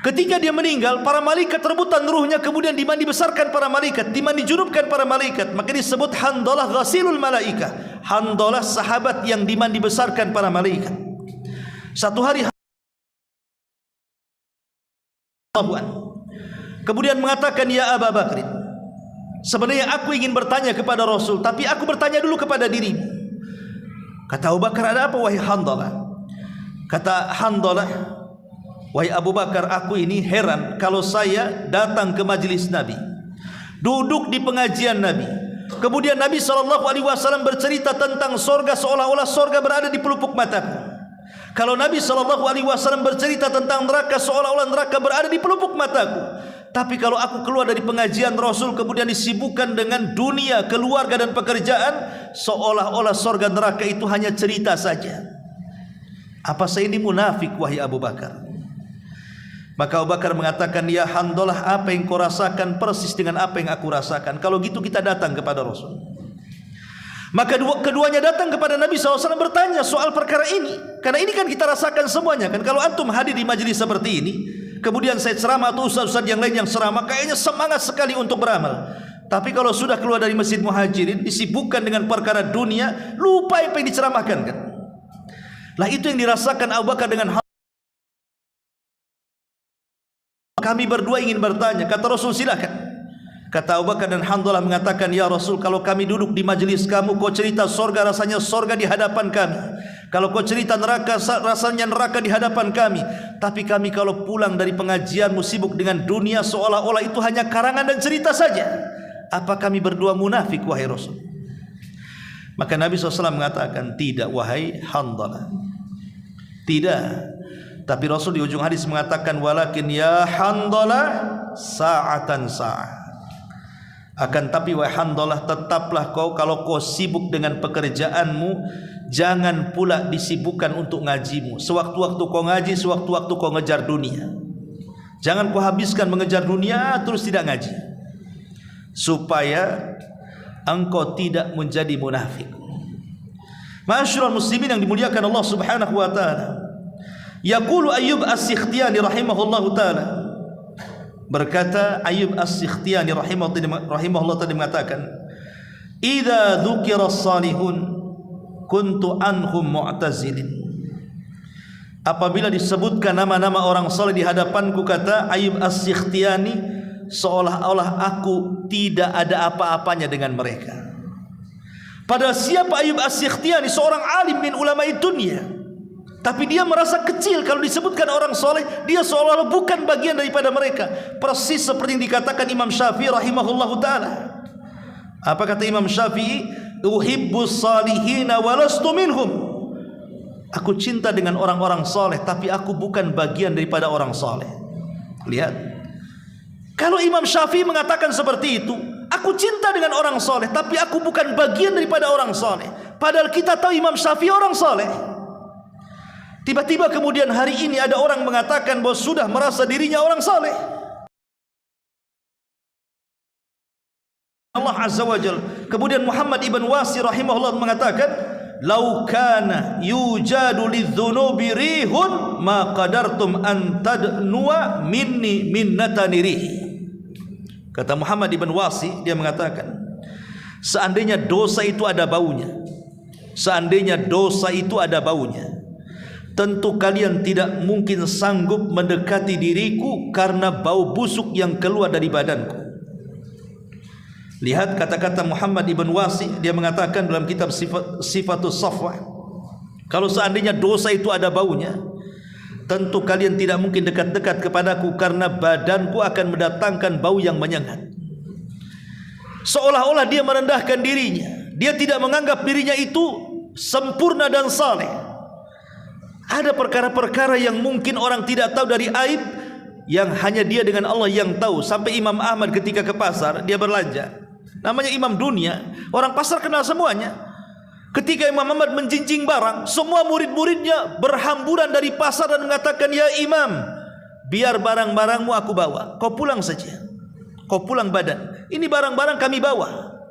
Ketika dia meninggal, para malaikat rebutan ruhnya, kemudian dimandi besarkan para malaikat, dimandi junubkan para malaikat. Maka disebut Handalah ghasilul malaikah. Handalah sahabat yang dimandi besarkan para malaikat. Satu hari kemudian mengatakan, ya Abu Bakr, sebenarnya aku ingin bertanya kepada Rasul, tapi aku bertanya dulu kepada dirimu. Kata Abu Bakar, ada apa wahai Handalah? Kata Handalah, wahai Abu Bakar, aku ini heran kalau saya datang ke majelis Nabi, duduk di pengajian Nabi, kemudian Nabi SAW bercerita tentang sorga seolah-olah sorga berada di pelupuk mataku. Kalau Nabi SAW bercerita tentang neraka seolah-olah neraka berada di pelupuk mataku. Tapi kalau aku keluar dari pengajian Rasul kemudian disibukkan dengan dunia, keluarga dan pekerjaan, seolah-olah sorga neraka itu hanya cerita saja. Apa saya ini munafik wahai Abu Bakar? Maka Abu Bakar mengatakan, ya Handalah, apa yang kau rasakan persis dengan apa yang aku rasakan. Kalau gitu kita datang kepada Rasul. Maka keduanya datang kepada Nabi SAW bertanya soal perkara ini. Karena ini kan kita rasakan semuanya kan. Kalau antum hadir di majelis seperti ini, kemudian saya ceramah atau ustaz-ustaz yang lain yang ceramah, kayaknya semangat sekali untuk beramal. Tapi kalau sudah keluar dari Masjid Muhajirin, disibukkan dengan perkara dunia, lupa apa yang diceramahkan kan. Lah itu yang dirasakan Abu Bakar dengan kami berdua ingin bertanya. Kata Rasul, silakan. Kata Abu Bakar dan Handalah mengatakan, ya Rasul, kalau kami duduk di majelis kamu, kau cerita sorga, rasanya sorga di hadapan kami. Kalau kau cerita neraka, rasanya neraka di hadapan kami. Tapi kami kalau pulang dari pengajianmu sibuk dengan dunia, seolah-olah itu hanya karangan dan cerita saja. Apa kami berdua munafik wahai Rasul? Maka Nabi SAW mengatakan, tidak wahai Handalah, tidak. Tapi Rasul di ujung hadis mengatakan, walakin ya Handalah sa'atan sa'ah. Akan tapi wahai Handalah, tetaplah kau, kalau kau sibuk dengan pekerjaanmu, jangan pula disibukkan untuk ngajimu. Sewaktu-waktu kau ngaji, sewaktu-waktu kau ngejar dunia. Jangan kau habiskan mengejar dunia terus tidak ngaji, supaya engkau tidak menjadi munafik. Ma'asyiral muslimin yang dimuliakan Allah Subhanahu wa taala. Yaqulu Ayyub As-Sikhtiyani rahimahullahu taala, berkata Ayyub As-Sikhtiyani rahimahullah tadi mengatakan, idza dzukira as-salihun kuntu anhum mu'tazilin. Apabila disebutkan nama-nama orang saleh di hadapanku, kata Ayyub As-Sikhtiyani, seolah-olah aku tidak ada apa-apanya dengan mereka. Padahal siapa Ayyub As-Sikhtiyani? Seorang alim min ulama dunia. Tapi dia merasa kecil kalau disebutkan orang soleh. Dia seolah-olah bukan bagian daripada mereka. Persis seperti yang dikatakan Imam Syafi'i rahimahullahu ta'ala. Apa kata Imam Syafi'i? Uhibbus salihina walastu minhum. Aku cinta dengan orang-orang soleh, tapi aku bukan bagian daripada orang soleh. Lihat, kalau Imam Syafi'i mengatakan seperti itu, aku cinta dengan orang soleh, tapi aku bukan bagian daripada orang soleh. Padahal kita tahu Imam Syafi'i orang soleh. Tiba-tiba kemudian hari ini ada orang mengatakan bahwa sudah merasa dirinya orang soleh. Allah Azza wa Jalla. Kemudian Muhammad ibn Wasi rahimahullah mengatakan, "Lau kana yujadu lidzunubi rihun ma qadartum an tadnuwa minni minnatani rihi." Kata Muhammad ibn Wasi, dia mengatakan, seandainya dosa itu ada baunya, seandainya dosa itu ada baunya, tentu kalian tidak mungkin sanggup mendekati diriku karena bau busuk yang keluar dari badanku. Lihat kata-kata Muhammad ibn Wasi, dia mengatakan dalam kitab Sifatus Safwah, kalau seandainya dosa itu ada baunya, tentu kalian tidak mungkin dekat-dekat kepadaku karena badanku akan mendatangkan bau yang menyengat. Seolah-olah dia merendahkan dirinya. Dia tidak menganggap dirinya itu sempurna dan saleh. Ada perkara-perkara yang mungkin orang tidak tahu dari aib, yang hanya dia dengan Allah yang tahu. Sampai Imam Ahmad ketika ke pasar, dia berlanja. Namanya imam dunia, orang pasar kenal semuanya. Ketika Imam Ahmad menjinjing barang, semua murid-muridnya berhamburan dari pasar dan mengatakan, "Ya Imam, biar barang-barangmu aku bawa, kau pulang saja, kau pulang badan, ini barang-barang kami bawa."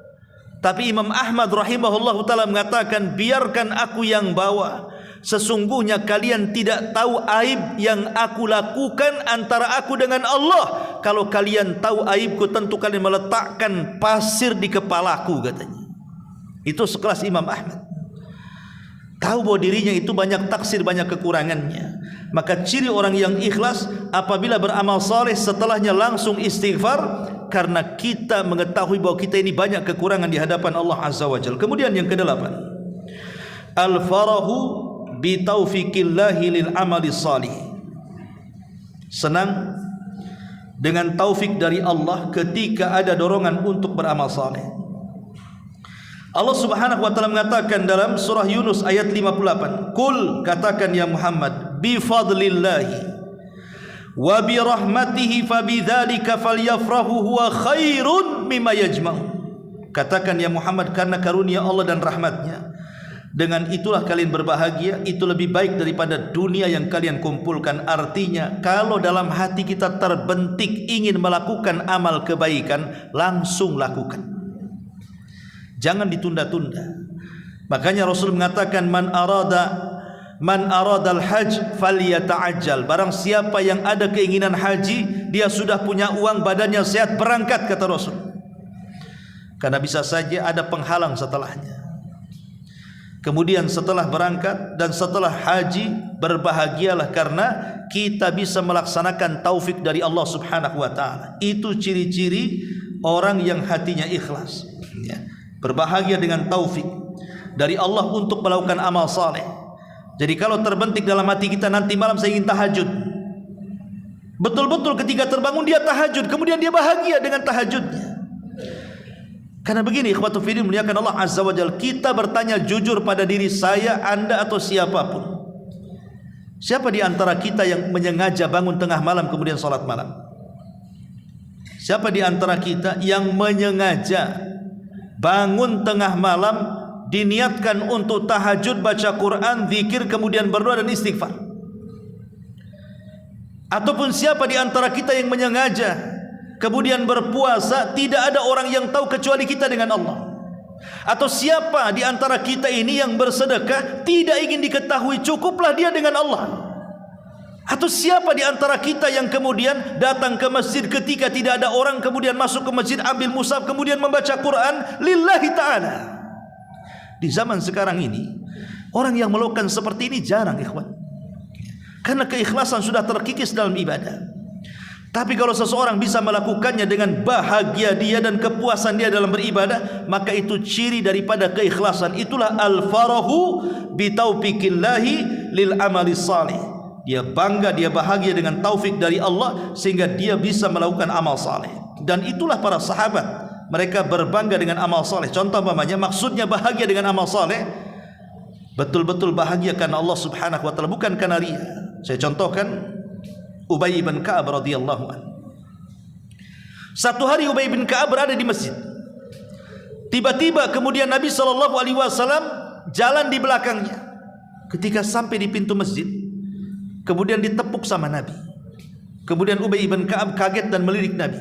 Tapi Imam Ahmad rahimahullah ta'ala mengatakan, "Biarkan aku yang bawa, sesungguhnya kalian tidak tahu aib yang aku lakukan antara aku dengan Allah. Kalau kalian tahu aibku, tentu kalian meletakkan pasir di kepalaku," katanya. Itu sekelas Imam Ahmad. Tahu bahwa dirinya itu banyak taksir, banyak kekurangannya. Maka ciri orang yang ikhlas apabila beramal saleh setelahnya langsung istighfar, karena kita mengetahui bahwa kita ini banyak kekurangan di hadapan Allah Azza wa Jalla. Kemudian yang ke-8, al-farahu bi taufiqillahi lil amali salih. Senang dengan taufik dari Allah ketika ada dorongan untuk beramal saleh. Allah Subhanahu wa taala mengatakan dalam surah Yunus ayat 58, "Qul," katakan ya Muhammad, "bi fadlillahi wa bi rahmatihi fabidzalika falyafrahu huwa khairun mimma yajma'un." Katakan ya Muhammad, karena karunia Allah dan rahmatnya, dengan itulah kalian berbahagia, itu lebih baik daripada dunia yang kalian kumpulkan. Artinya, kalau dalam hati kita terbentik ingin melakukan amal kebaikan, langsung lakukan. Jangan ditunda-tunda. Makanya Rasul mengatakan, man aradal hajj falyata'ajjal. Barang siapa yang ada keinginan haji, dia sudah punya uang, badannya sehat, berangkat, kata Rasul. Karena bisa saja ada penghalang setelahnya. Kemudian setelah berangkat dan setelah haji, berbahagialah karena kita bisa melaksanakan taufik dari Allah Subhanahu wa taala. Itu ciri-ciri orang yang hatinya ikhlas, ya. Berbahagia dengan taufik dari Allah untuk melakukan amal saleh. Jadi kalau terbentik dalam hati kita, nanti malam saya ingin tahajud, betul-betul ketika terbangun dia tahajud, kemudian dia bahagia dengan tahajudnya. Karena begini, ikhwatu fillah, muliakan Allah Azza wa Jalla, kita bertanya jujur pada diri saya, Anda atau siapapun. Siapa di antara kita yang menyengaja bangun tengah malam kemudian salat malam? Siapa di antara kita yang menyengaja bangun tengah malam, diniatkan untuk tahajud, baca Quran, zikir, kemudian berdoa dan istighfar? Ataupun siapa di antara kita yang menyengaja kemudian berpuasa, tidak ada orang yang tahu kecuali kita dengan Allah? Atau siapa di antara kita ini yang bersedekah, tidak ingin diketahui, cukuplah dia dengan Allah? Atau siapa di antara kita yang kemudian datang ke masjid ketika tidak ada orang, kemudian masuk ke masjid, ambil mushaf, kemudian membaca Quran lillahi ta'ala? Di zaman sekarang ini, orang yang melakukan seperti ini jarang, ikhwan. Karena keikhlasan sudah terkikis dalam ibadah. Tapi kalau seseorang bisa melakukannya dengan bahagia dia dan kepuasan dia dalam beribadah, maka itu ciri daripada keikhlasan. Itulah al-farahu bitaufiqillahi lil amali salih. Dia bangga, dia bahagia dengan taufik dari Allah sehingga dia bisa melakukan amal saleh. Dan itulah para sahabat, mereka berbangga dengan amal saleh. Contoh umpamanya, maksudnya bahagia dengan amal saleh, betul-betul bahagia karena Allah Subhanahu wa taala, bukan karena riya. Saya contohkan Ubay bin Ka'ab radhiyallahu anhu. Satu hari Ubay bin Ka'ab berada di masjid. Tiba-tiba kemudian Nabi SAW jalan di belakangnya. Ketika sampai di pintu masjid, kemudian ditepuk sama Nabi. Kemudian Ubay bin Ka'ab kaget dan melirik Nabi.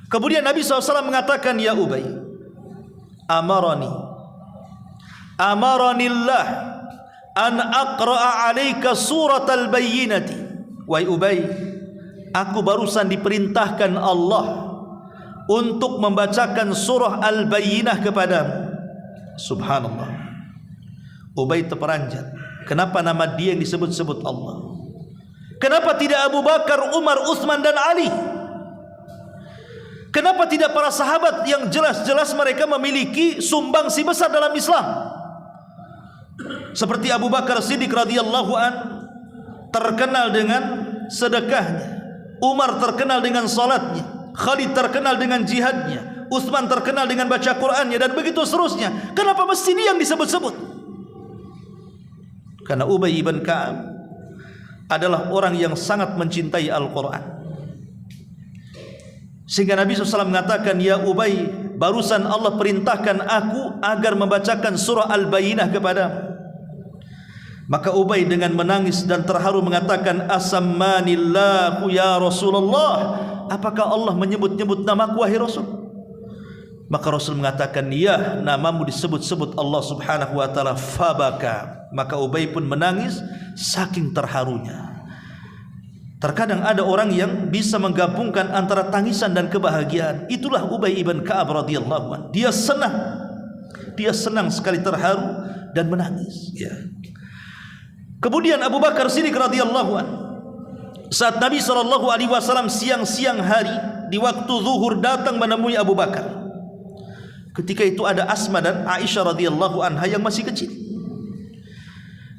Kemudian Nabi SAW mengatakan, ya Ubay, amaranillah an aqra'a alaika surat al-bayyinati. Wahai Ubay, aku barusan diperintahkan Allah untuk membacakan surah Al-Bayyinah kepadamu. Subhanallah. Ubay terperanjat. Kenapa nama dia yang disebut-sebut Allah? Kenapa tidak Abu Bakar, Umar, Utsman dan Ali? Kenapa tidak para sahabat yang jelas-jelas mereka memiliki sumbangsi besar dalam Islam? Seperti Abu Bakar Siddiq radhiyallahu anhu, terkenal dengan sedekahnya, Umar terkenal dengan salatnya, Khalid terkenal dengan jihadnya, Utsman terkenal dengan baca Qur'annya, dan begitu seterusnya. Kenapa mesti dia yang disebut-sebut? Karena Ubay bin Ka'ab adalah orang yang sangat mencintai Al-Quran, sehingga Nabi SAW mengatakan, ya Ubay, barusan Allah perintahkan aku agar membacakan surah Al-Bayyinah kepadamu. Maka Ubay dengan menangis dan terharu mengatakan, asammanillahu ya Rasulullah, apakah Allah menyebut-nyebut namaku wahai Rasul? Maka Rasul mengatakan, ya, namamu disebut-sebut Allah Subhanahu wa taala. Fabaka. Maka Ubay pun menangis saking terharunya. Terkadang ada orang yang bisa menggabungkan antara tangisan dan kebahagiaan. Itulah Ubay bin Ka'ab radhiyallahu anhu. Dia senang sekali, terharu dan menangis, ya. Kemudian Abu Bakar Siddiq radhiyallahu anhu, saat Nabi SAW siang-siang hari di waktu zuhur datang menemui Abu Bakar. Ketika itu ada Asma dan Aisyah radhiyallahu anha yang masih kecil.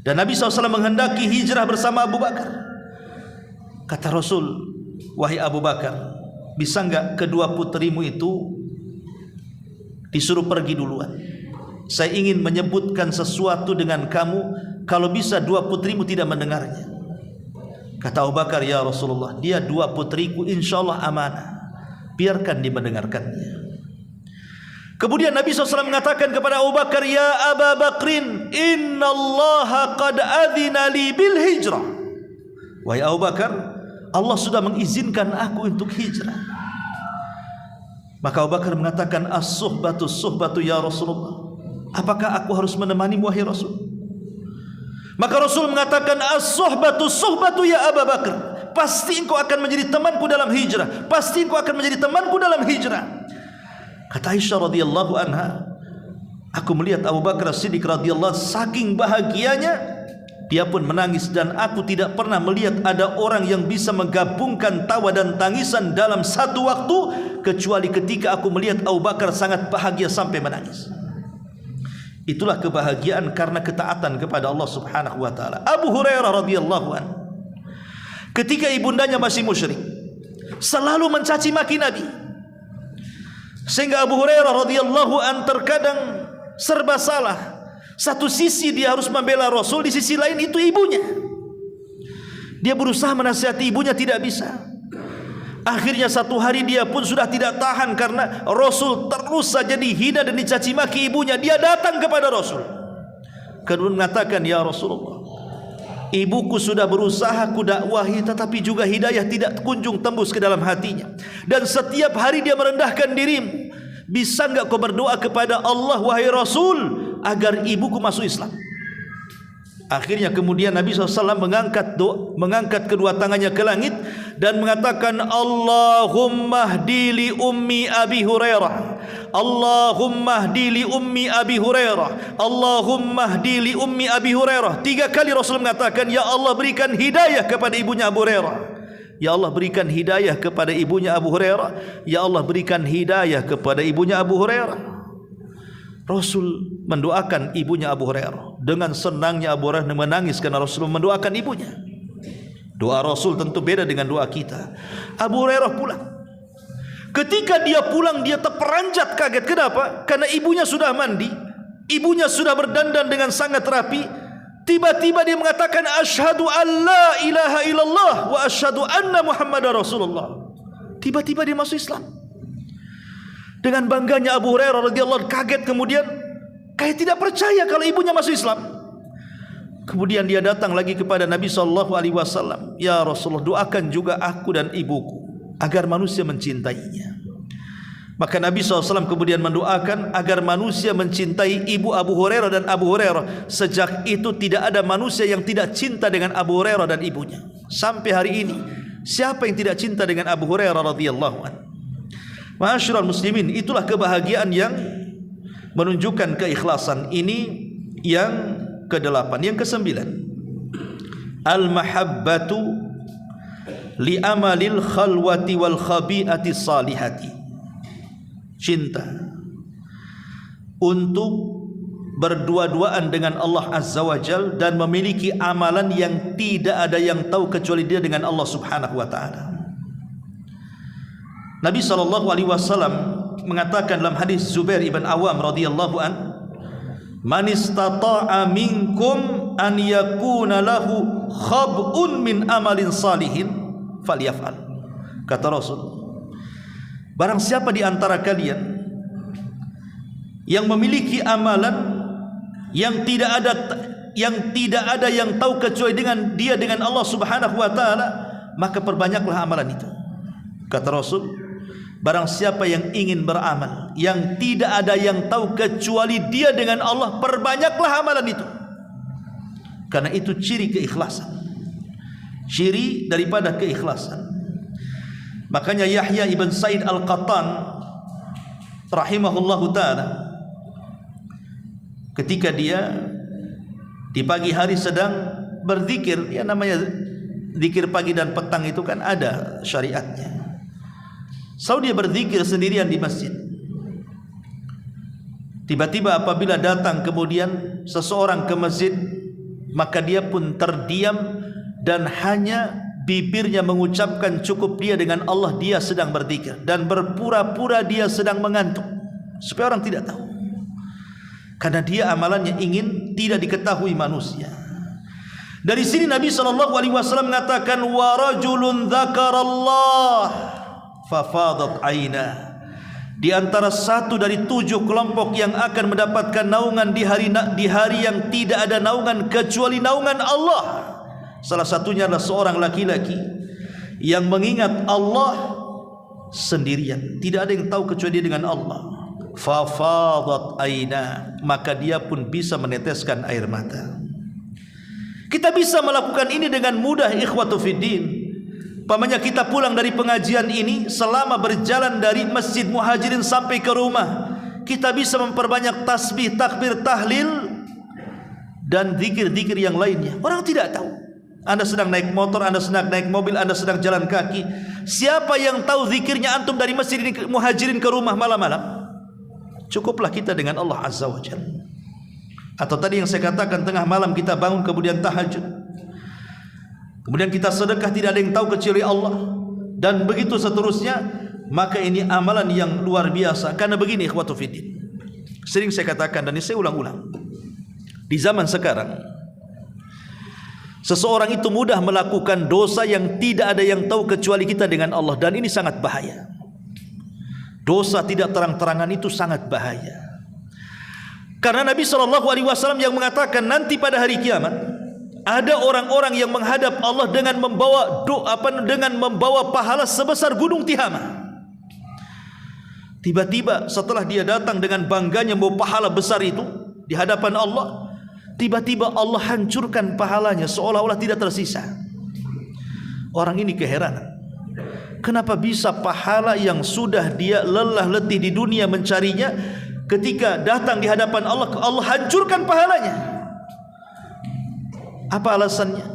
Dan Nabi SAW menghendaki hijrah bersama Abu Bakar. Kata Rasul, wahai Abu Bakar, bisa enggak kedua putrimu itu disuruh pergi duluan? Saya ingin menyebutkan sesuatu dengan kamu, kalau bisa dua putrimu tidak mendengarnya. Kata Abu Bakar, ya Rasulullah, dia dua putriku insyaallah amanah, biarkan dia mendengarkannya. Kemudian Nabi SAW mengatakan kepada Abu Bakar, ya Abu Bakrin, innallaha qad adzina li bil hijrah. Wahai Abu Bakar, Allah sudah mengizinkan aku untuk hijrah. Maka Abu Bakar mengatakan, as-suhbatu suhbatu ya Rasulullah, apakah aku harus menemani wahai Rasul? Maka Rasul mengatakan, as-suhbatu suhbatu ya Abu Bakar, pasti engkau akan menjadi temanku dalam hijrah, pasti engkau akan menjadi temanku dalam hijrah. Kata Aisyah radhiyallahu anha, aku melihat Abu Bakar Siddiq radhiyallahu saking bahagianya, dia pun menangis, dan aku tidak pernah melihat ada orang yang bisa menggabungkan tawa dan tangisan dalam satu waktu, kecuali ketika aku melihat Abu Bakar sangat bahagia sampai menangis. Itulah kebahagiaan karena ketaatan kepada Allah Subhanahu wa taala. Abu Hurairah radhiyallahu anhu, ketika ibundanya masih musyrik, selalu mencaci maki Nabi, sehingga Abu Hurairah radhiyallahu anhu terkadang serba salah. Satu sisi dia harus membela Rasul, di sisi lain itu ibunya. Dia berusaha menasihati ibunya, tidak bisa. Akhirnya satu hari dia pun sudah tidak tahan karena Rasul terus saja dihina dan dicaci maki ibunya. Dia datang kepada Rasul, kemudian mengatakan, ya Rasulullah, ibuku sudah berusaha ku dakwahi, tetapi juga hidayah tidak kunjung tembus ke dalam hatinya, dan setiap hari dia merendahkan dirimu. Bisa enggak kau berdoa kepada Allah wahai Rasul agar ibuku masuk Islam? Akhirnya kemudian Nabi SAW mengangkat kedua tangannya ke langit dan mengatakan, Allahumma hdi li ummi Abi Hurairah, Allahumma hdi li ummi Abi Hurairah, Allahumma hdi li ummi Abi Hurairah. 3 kali Rasul mengatakan, ya Allah berikan hidayah kepada ibunya Abu Hurairah. Ya Allah berikan hidayah kepada ibunya Abu Hurairah. Ya Allah berikan hidayah kepada ibunya Abu Hurairah. Rasul mendoakan ibunya Abu Hurairah. Dengan senangnya Abu Hurairah menangis karena Rasul mendoakan ibunya. Doa Rasul tentu beda dengan doa kita. Abu Hurairah pulang. Ketika dia pulang, dia terperanjat kaget. Kenapa? Karena ibunya sudah mandi, ibunya sudah berdandan dengan sangat rapi. Tiba-tiba dia mengatakan, asyhadu an la ilaha illallah wa asyhadu anna Muhammadar Rasulullah. Tiba-tiba dia masuk Islam. Dengan bangganya Abu Hurairah radhiyallahu anhu kaget, kemudian kayak tidak percaya kalau ibunya masuk Islam. Kemudian dia datang lagi kepada Nabi SAW. Ya Rasulullah, doakan juga aku dan ibuku agar manusia mencintainya. Maka Nabi SAW kemudian mendoakan agar manusia mencintai ibu Abu Hurairah dan Abu Hurairah. Sejak itu tidak ada manusia yang tidak cinta dengan Abu Hurairah dan ibunya. Sampai hari ini, siapa yang tidak cinta dengan Abu Hurairah radhiyallahu anhu? Ma'asyiral muslimin, itulah kebahagiaan yang menunjukkan keikhlasan. Ini yang ke-8. Yang ke-9, al-mahabbatu li amalil khalwati wal khabi'ati salihati. Cinta untuk berdua-duaan dengan Allah Azza wa Jal dan memiliki amalan yang tidak ada yang tahu kecuali dia dengan Allah Subhanahu wa ta'ala. Nabi SAW mengatakan dalam hadis Zubair ibn Awam radhiyallahu an, man istata'a minkum an yakuna lahu khab'un min amalin salihin falyaf'al. Kata Rasul, barang siapa di antara kalian yang memiliki amalan yang tidak ada yang tahu kecuali dengan dia dengan Allah Subhanahu wa taala, maka perbanyaklah amalan itu. Kata Rasul, barang siapa yang ingin beramal yang tidak ada yang tahu kecuali dia dengan Allah, perbanyaklah amalan itu. Karena itu ciri keikhlasan, ciri daripada keikhlasan. Makanya Yahya ibn Sa'id al-Qattan rahimahullahu ta'ala, ketika dia di pagi hari sedang berzikir, ya namanya zikir pagi dan petang itu kan ada syariatnya. Selalu dia berzikir sendirian di masjid. Tiba-tiba apabila datang kemudian seseorang ke masjid, maka dia pun terdiam dan hanya bibirnya mengucapkan cukup dia dengan Allah, dia sedang berzikir, dan berpura-pura dia sedang mengantuk supaya orang tidak tahu, karena dia amalannya ingin tidak diketahui manusia. Dari sini Nabi SAW mengatakan, wa rajulun dzakarallah fafadat aina. Di antara satu dari 7 kelompok yang akan mendapatkan naungan di hari yang tidak ada naungan kecuali naungan Allah, salah satunya adalah seorang laki-laki yang mengingat Allah sendirian, tidak ada yang tahu kecuali dia dengan Allah. Fafadat aina, maka dia pun bisa meneteskan air mata. Kita bisa melakukan ini dengan mudah, ikhwatu fiddin. Pamannya kita pulang dari pengajian ini, selama berjalan dari Masjid Muhajirin sampai ke rumah, kita bisa memperbanyak tasbih, takbir, tahlil dan zikir-zikir yang lainnya. Orang tidak tahu. Anda sedang naik motor, Anda sedang naik mobil, Anda sedang jalan kaki. Siapa yang tahu zikirnya antum dari Masjid Muhajirin ke rumah malam-malam? Cukuplah kita dengan Allah Azza wa Jalla. Atau tadi yang saya katakan, tengah malam kita bangun kemudian tahajud, kemudian kita sedekah, tidak ada yang tahu kecuali Allah, dan begitu seterusnya. Maka ini amalan yang luar biasa. Karena begini ikhwatu fiddin, sering saya katakan dan ini saya ulang-ulang, di zaman sekarang seseorang itu mudah melakukan dosa yang tidak ada yang tahu kecuali kita dengan Allah, dan ini sangat bahaya. Dosa tidak terang-terangan itu sangat bahaya. Karena Nabi SAW yang mengatakan nanti pada hari kiamat ada orang-orang yang menghadap Allah dengan membawa pahala sebesar gunung Tihama. Tiba-tiba setelah dia datang dengan bangganya membawa pahala besar itu di hadapan Allah, tiba-tiba Allah hancurkan pahalanya seolah-olah tidak tersisa. Orang ini keheranan, kenapa bisa pahala yang sudah dia lelah letih di dunia mencarinya, ketika datang di hadapan Allah, Allah hancurkan pahalanya. Apa alasannya?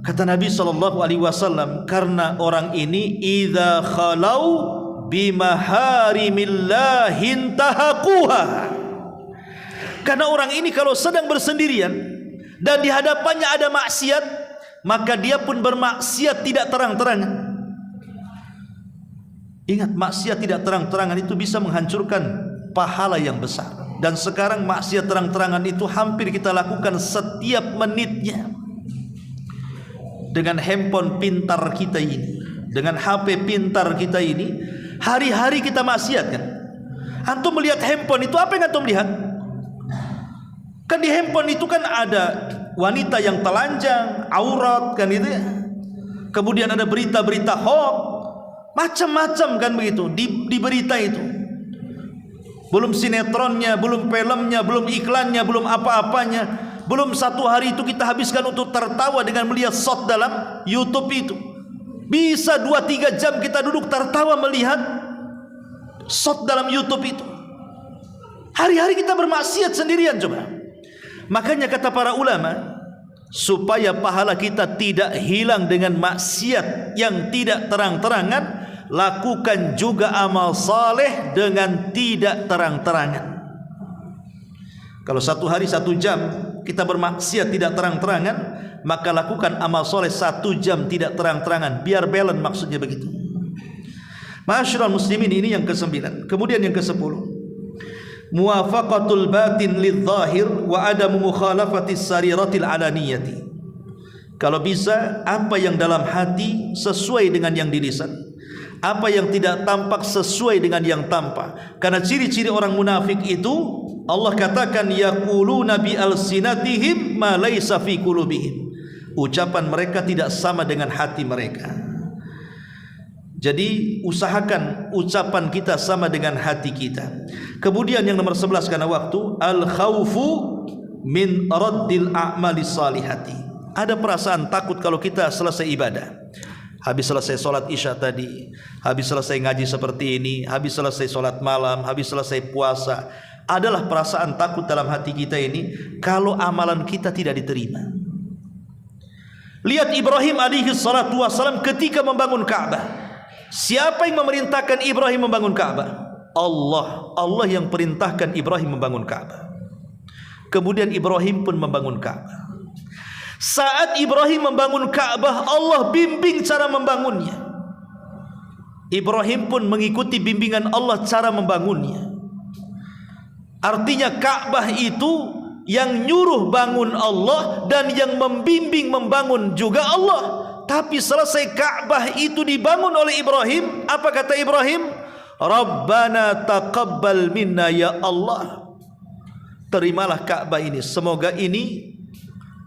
Kata Nabi SAW, karena orang ini idza khalau bimaharimillahi intahaquha. Karena orang ini kalau sedang bersendirian dan di hadapannya ada maksiat, maka dia pun bermaksiat tidak terang-terangan. Ingat, maksiat tidak terang-terangan itu bisa menghancurkan pahala yang besar. Dan sekarang maksiat terang-terangan itu hampir kita lakukan setiap menitnya. Dengan handphone pintar kita ini, dengan HP pintar kita ini, hari-hari kita maksiat kan. Antum melihat handphone itu, apa yang antum lihat? Kan di handphone itu kan ada wanita yang telanjang, aurat kan itu ya. Kemudian ada berita-berita hoax, macam-macam kan begitu di berita itu. Belum sinetronnya, belum filmnya, belum iklannya, belum apa-apanya. Belum satu hari itu kita habiskan untuk tertawa dengan melihat shot dalam YouTube itu. Bisa 2-3 jam kita duduk tertawa melihat shot dalam YouTube itu. Hari-hari kita bermaksiat sendirian coba. Makanya kata para ulama, supaya pahala kita tidak hilang dengan maksiat yang tidak terang-terangan, lakukan juga amal saleh dengan tidak terang-terangan. Kalau satu hari 1 jam kita bermaksiat tidak terang-terangan, maka lakukan amal soleh 1 jam tidak terang-terangan, biar balance, maksudnya begitu. Ma'asyiral muslimin, ini yang ke-9. Kemudian yang ke-10, muwafaqatul batin lidh-dhahir wa adamu mukhalafatis sariratil alaniyati. Kalau bisa, apa yang dalam hati sesuai dengan yang di lisan, apa yang tidak tampak sesuai dengan yang tampak. Karena ciri-ciri orang munafik itu Allah katakan yaquluna bi alsinatihim ma laysa fi qulubihim. Ucapan mereka tidak sama dengan hati mereka. Jadi usahakan ucapan kita sama dengan hati kita. Kemudian yang nomor 11 karena waktu, al khaufu min raddil a'mali salihati. Ada perasaan takut kalau kita selesai ibadah. Habis selesai sholat isya tadi, habis selesai ngaji seperti ini, habis selesai sholat malam, habis selesai puasa, adalah perasaan takut dalam hati kita ini kalau amalan kita tidak diterima. Lihat Ibrahim alaihi salatu wassalam ketika membangun Ka'bah. Siapa yang memerintahkan Ibrahim membangun Ka'bah? Allah. Allah yang perintahkan Ibrahim membangun Ka'bah. Kemudian Ibrahim pun membangun Ka'bah. Saat Ibrahim membangun Ka'bah, Allah bimbing cara membangunnya. Ibrahim pun mengikuti bimbingan Allah cara membangunnya. Artinya Ka'bah itu yang nyuruh bangun Allah dan yang membimbing membangun juga Allah. Tapi selesai Ka'bah itu dibangun oleh Ibrahim, apa kata Ibrahim? Rabbana taqabbal minna ya Allah. Terimalah Ka'bah ini, semoga ini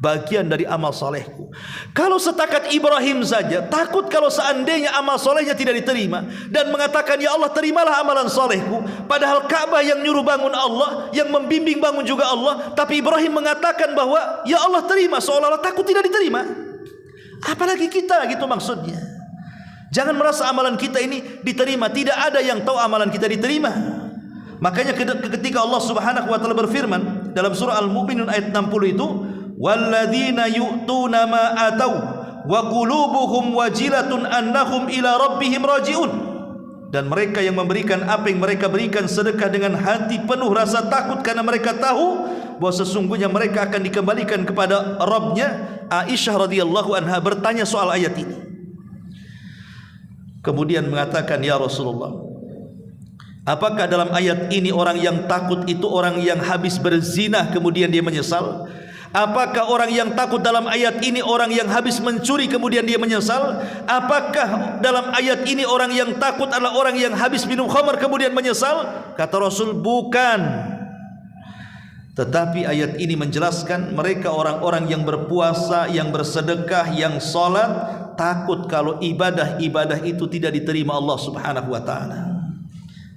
bagian dari amal solehku. Kalau setakat Ibrahim saja takut kalau seandainya amal solehnya tidak diterima, dan mengatakan ya Allah terimalah amalan solehku, padahal Ka'bah yang nyuruh bangun Allah, yang membimbing bangun juga Allah, tapi Ibrahim mengatakan bahwa ya Allah terima, seolah-olah takut tidak diterima. Apalagi kita, gitu maksudnya. Jangan merasa amalan kita ini diterima. Tidak ada yang tahu amalan kita diterima. Makanya ketika Allah Subhanahu wa taala berfirman dalam surah Al-Mu'minun ayat 60 itu, walladzina yu'tuna ma atau wa qulubuhum wajilatun annahum ila rabbihim raji'un. Dan mereka yang memberikan apa yang mereka berikan sedekah dengan hati penuh rasa takut, karena mereka tahu bahwa sesungguhnya mereka akan dikembalikan kepada Rabbnya. Aisyah radhiyallahu anha bertanya soal ayat ini, kemudian mengatakan, ya Rasulullah, apakah dalam ayat ini orang yang takut itu orang yang habis berzina kemudian dia menyesal? Apakah orang yang takut dalam ayat ini orang yang habis mencuri kemudian dia menyesal? Apakah dalam ayat ini orang yang takut adalah orang yang habis minum khamar kemudian menyesal? Kata Rasul, bukan. Tetapi ayat ini menjelaskan mereka orang-orang yang berpuasa, yang bersedekah, yang salat, takut kalau ibadah-ibadah itu tidak diterima Allah Subhanahu wa taala.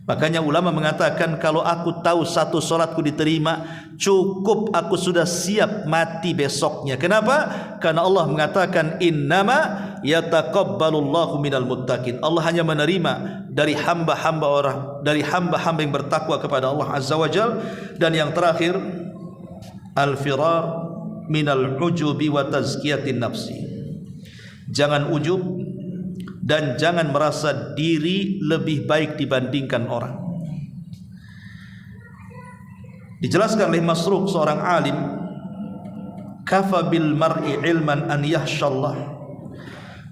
Makanya ulama mengatakan, kalau aku tahu satu salatku diterima, cukup aku sudah siap mati besoknya. Kenapa? Karena Allah mengatakan, innama yataqabbalullahu minal muttaqin. Allah hanya menerima dari hamba-hamba orang, dari hamba-hamba yang bertakwa kepada Allah Azza wa Jalla. Dan yang terakhir, al-firar minal ujubi wa tazkiyatin nafsi. Jangan ujub dan jangan merasa diri lebih baik dibandingkan orang. Dijelaskan oleh Masruq, seorang alim, kafa bil mar'i ilman an yahshallah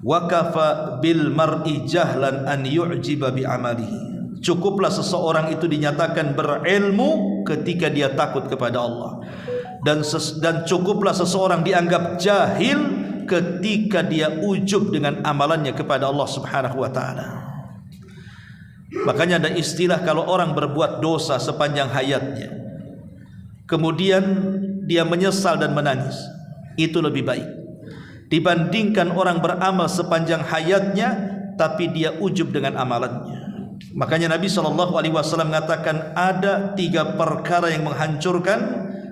wa kafa bil mar'i jahlan an yu'jiba bi amalihi. Cukuplah seseorang itu dinyatakan berilmu ketika dia takut kepada Allah, dan cukuplah seseorang dianggap jahil ketika dia ujub dengan amalannya kepada Allah Subhanahu wa taala. Makanya ada istilah, kalau orang berbuat dosa sepanjang hayatnya, kemudian dia menyesal dan menangis, itu lebih baik dibandingkan orang beramal sepanjang hayatnya tapi dia ujub dengan amalannya. Makanya Nabi SAW mengatakan ada 3 perkara yang menghancurkan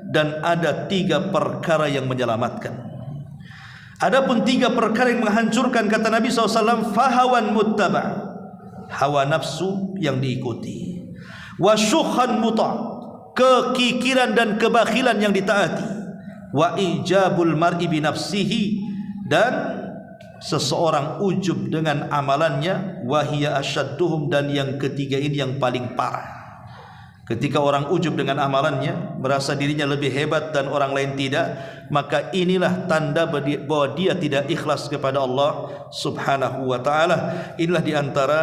dan ada 3 perkara yang menyelamatkan. Adapun 3 perkara yang menghancurkan, kata Nabi SAW, fahawan muttaba', hawa nafsu yang diikuti, wa syukhan muta', kekikiran dan kebakhilan yang ditaati, wa ijabul mar'i bi nafsihi, dan seseorang ujub dengan amalannya, wahia asyadduhum, dan yang ketiga ini yang paling parah. Ketika orang ujub dengan amalannya, merasa dirinya lebih hebat dan orang lain tidak, maka inilah tanda bahwa dia tidak ikhlas kepada Allah Subhanahu wa taala. Inilah diantara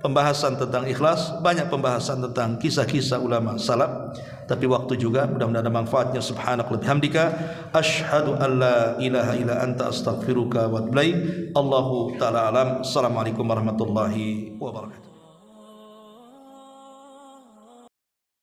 pembahasan tentang ikhlas. Banyak pembahasan tentang kisah-kisah ulama salaf, tapi waktu juga, mudah-mudahan ada manfaatnya. Subhanaka wa bihamdika asyhadu an la ilaha illa anta astaghfiruka wa atubu ilaik. Allahu taala alam. Assalamualaikum warahmatullahi wabarakatuh.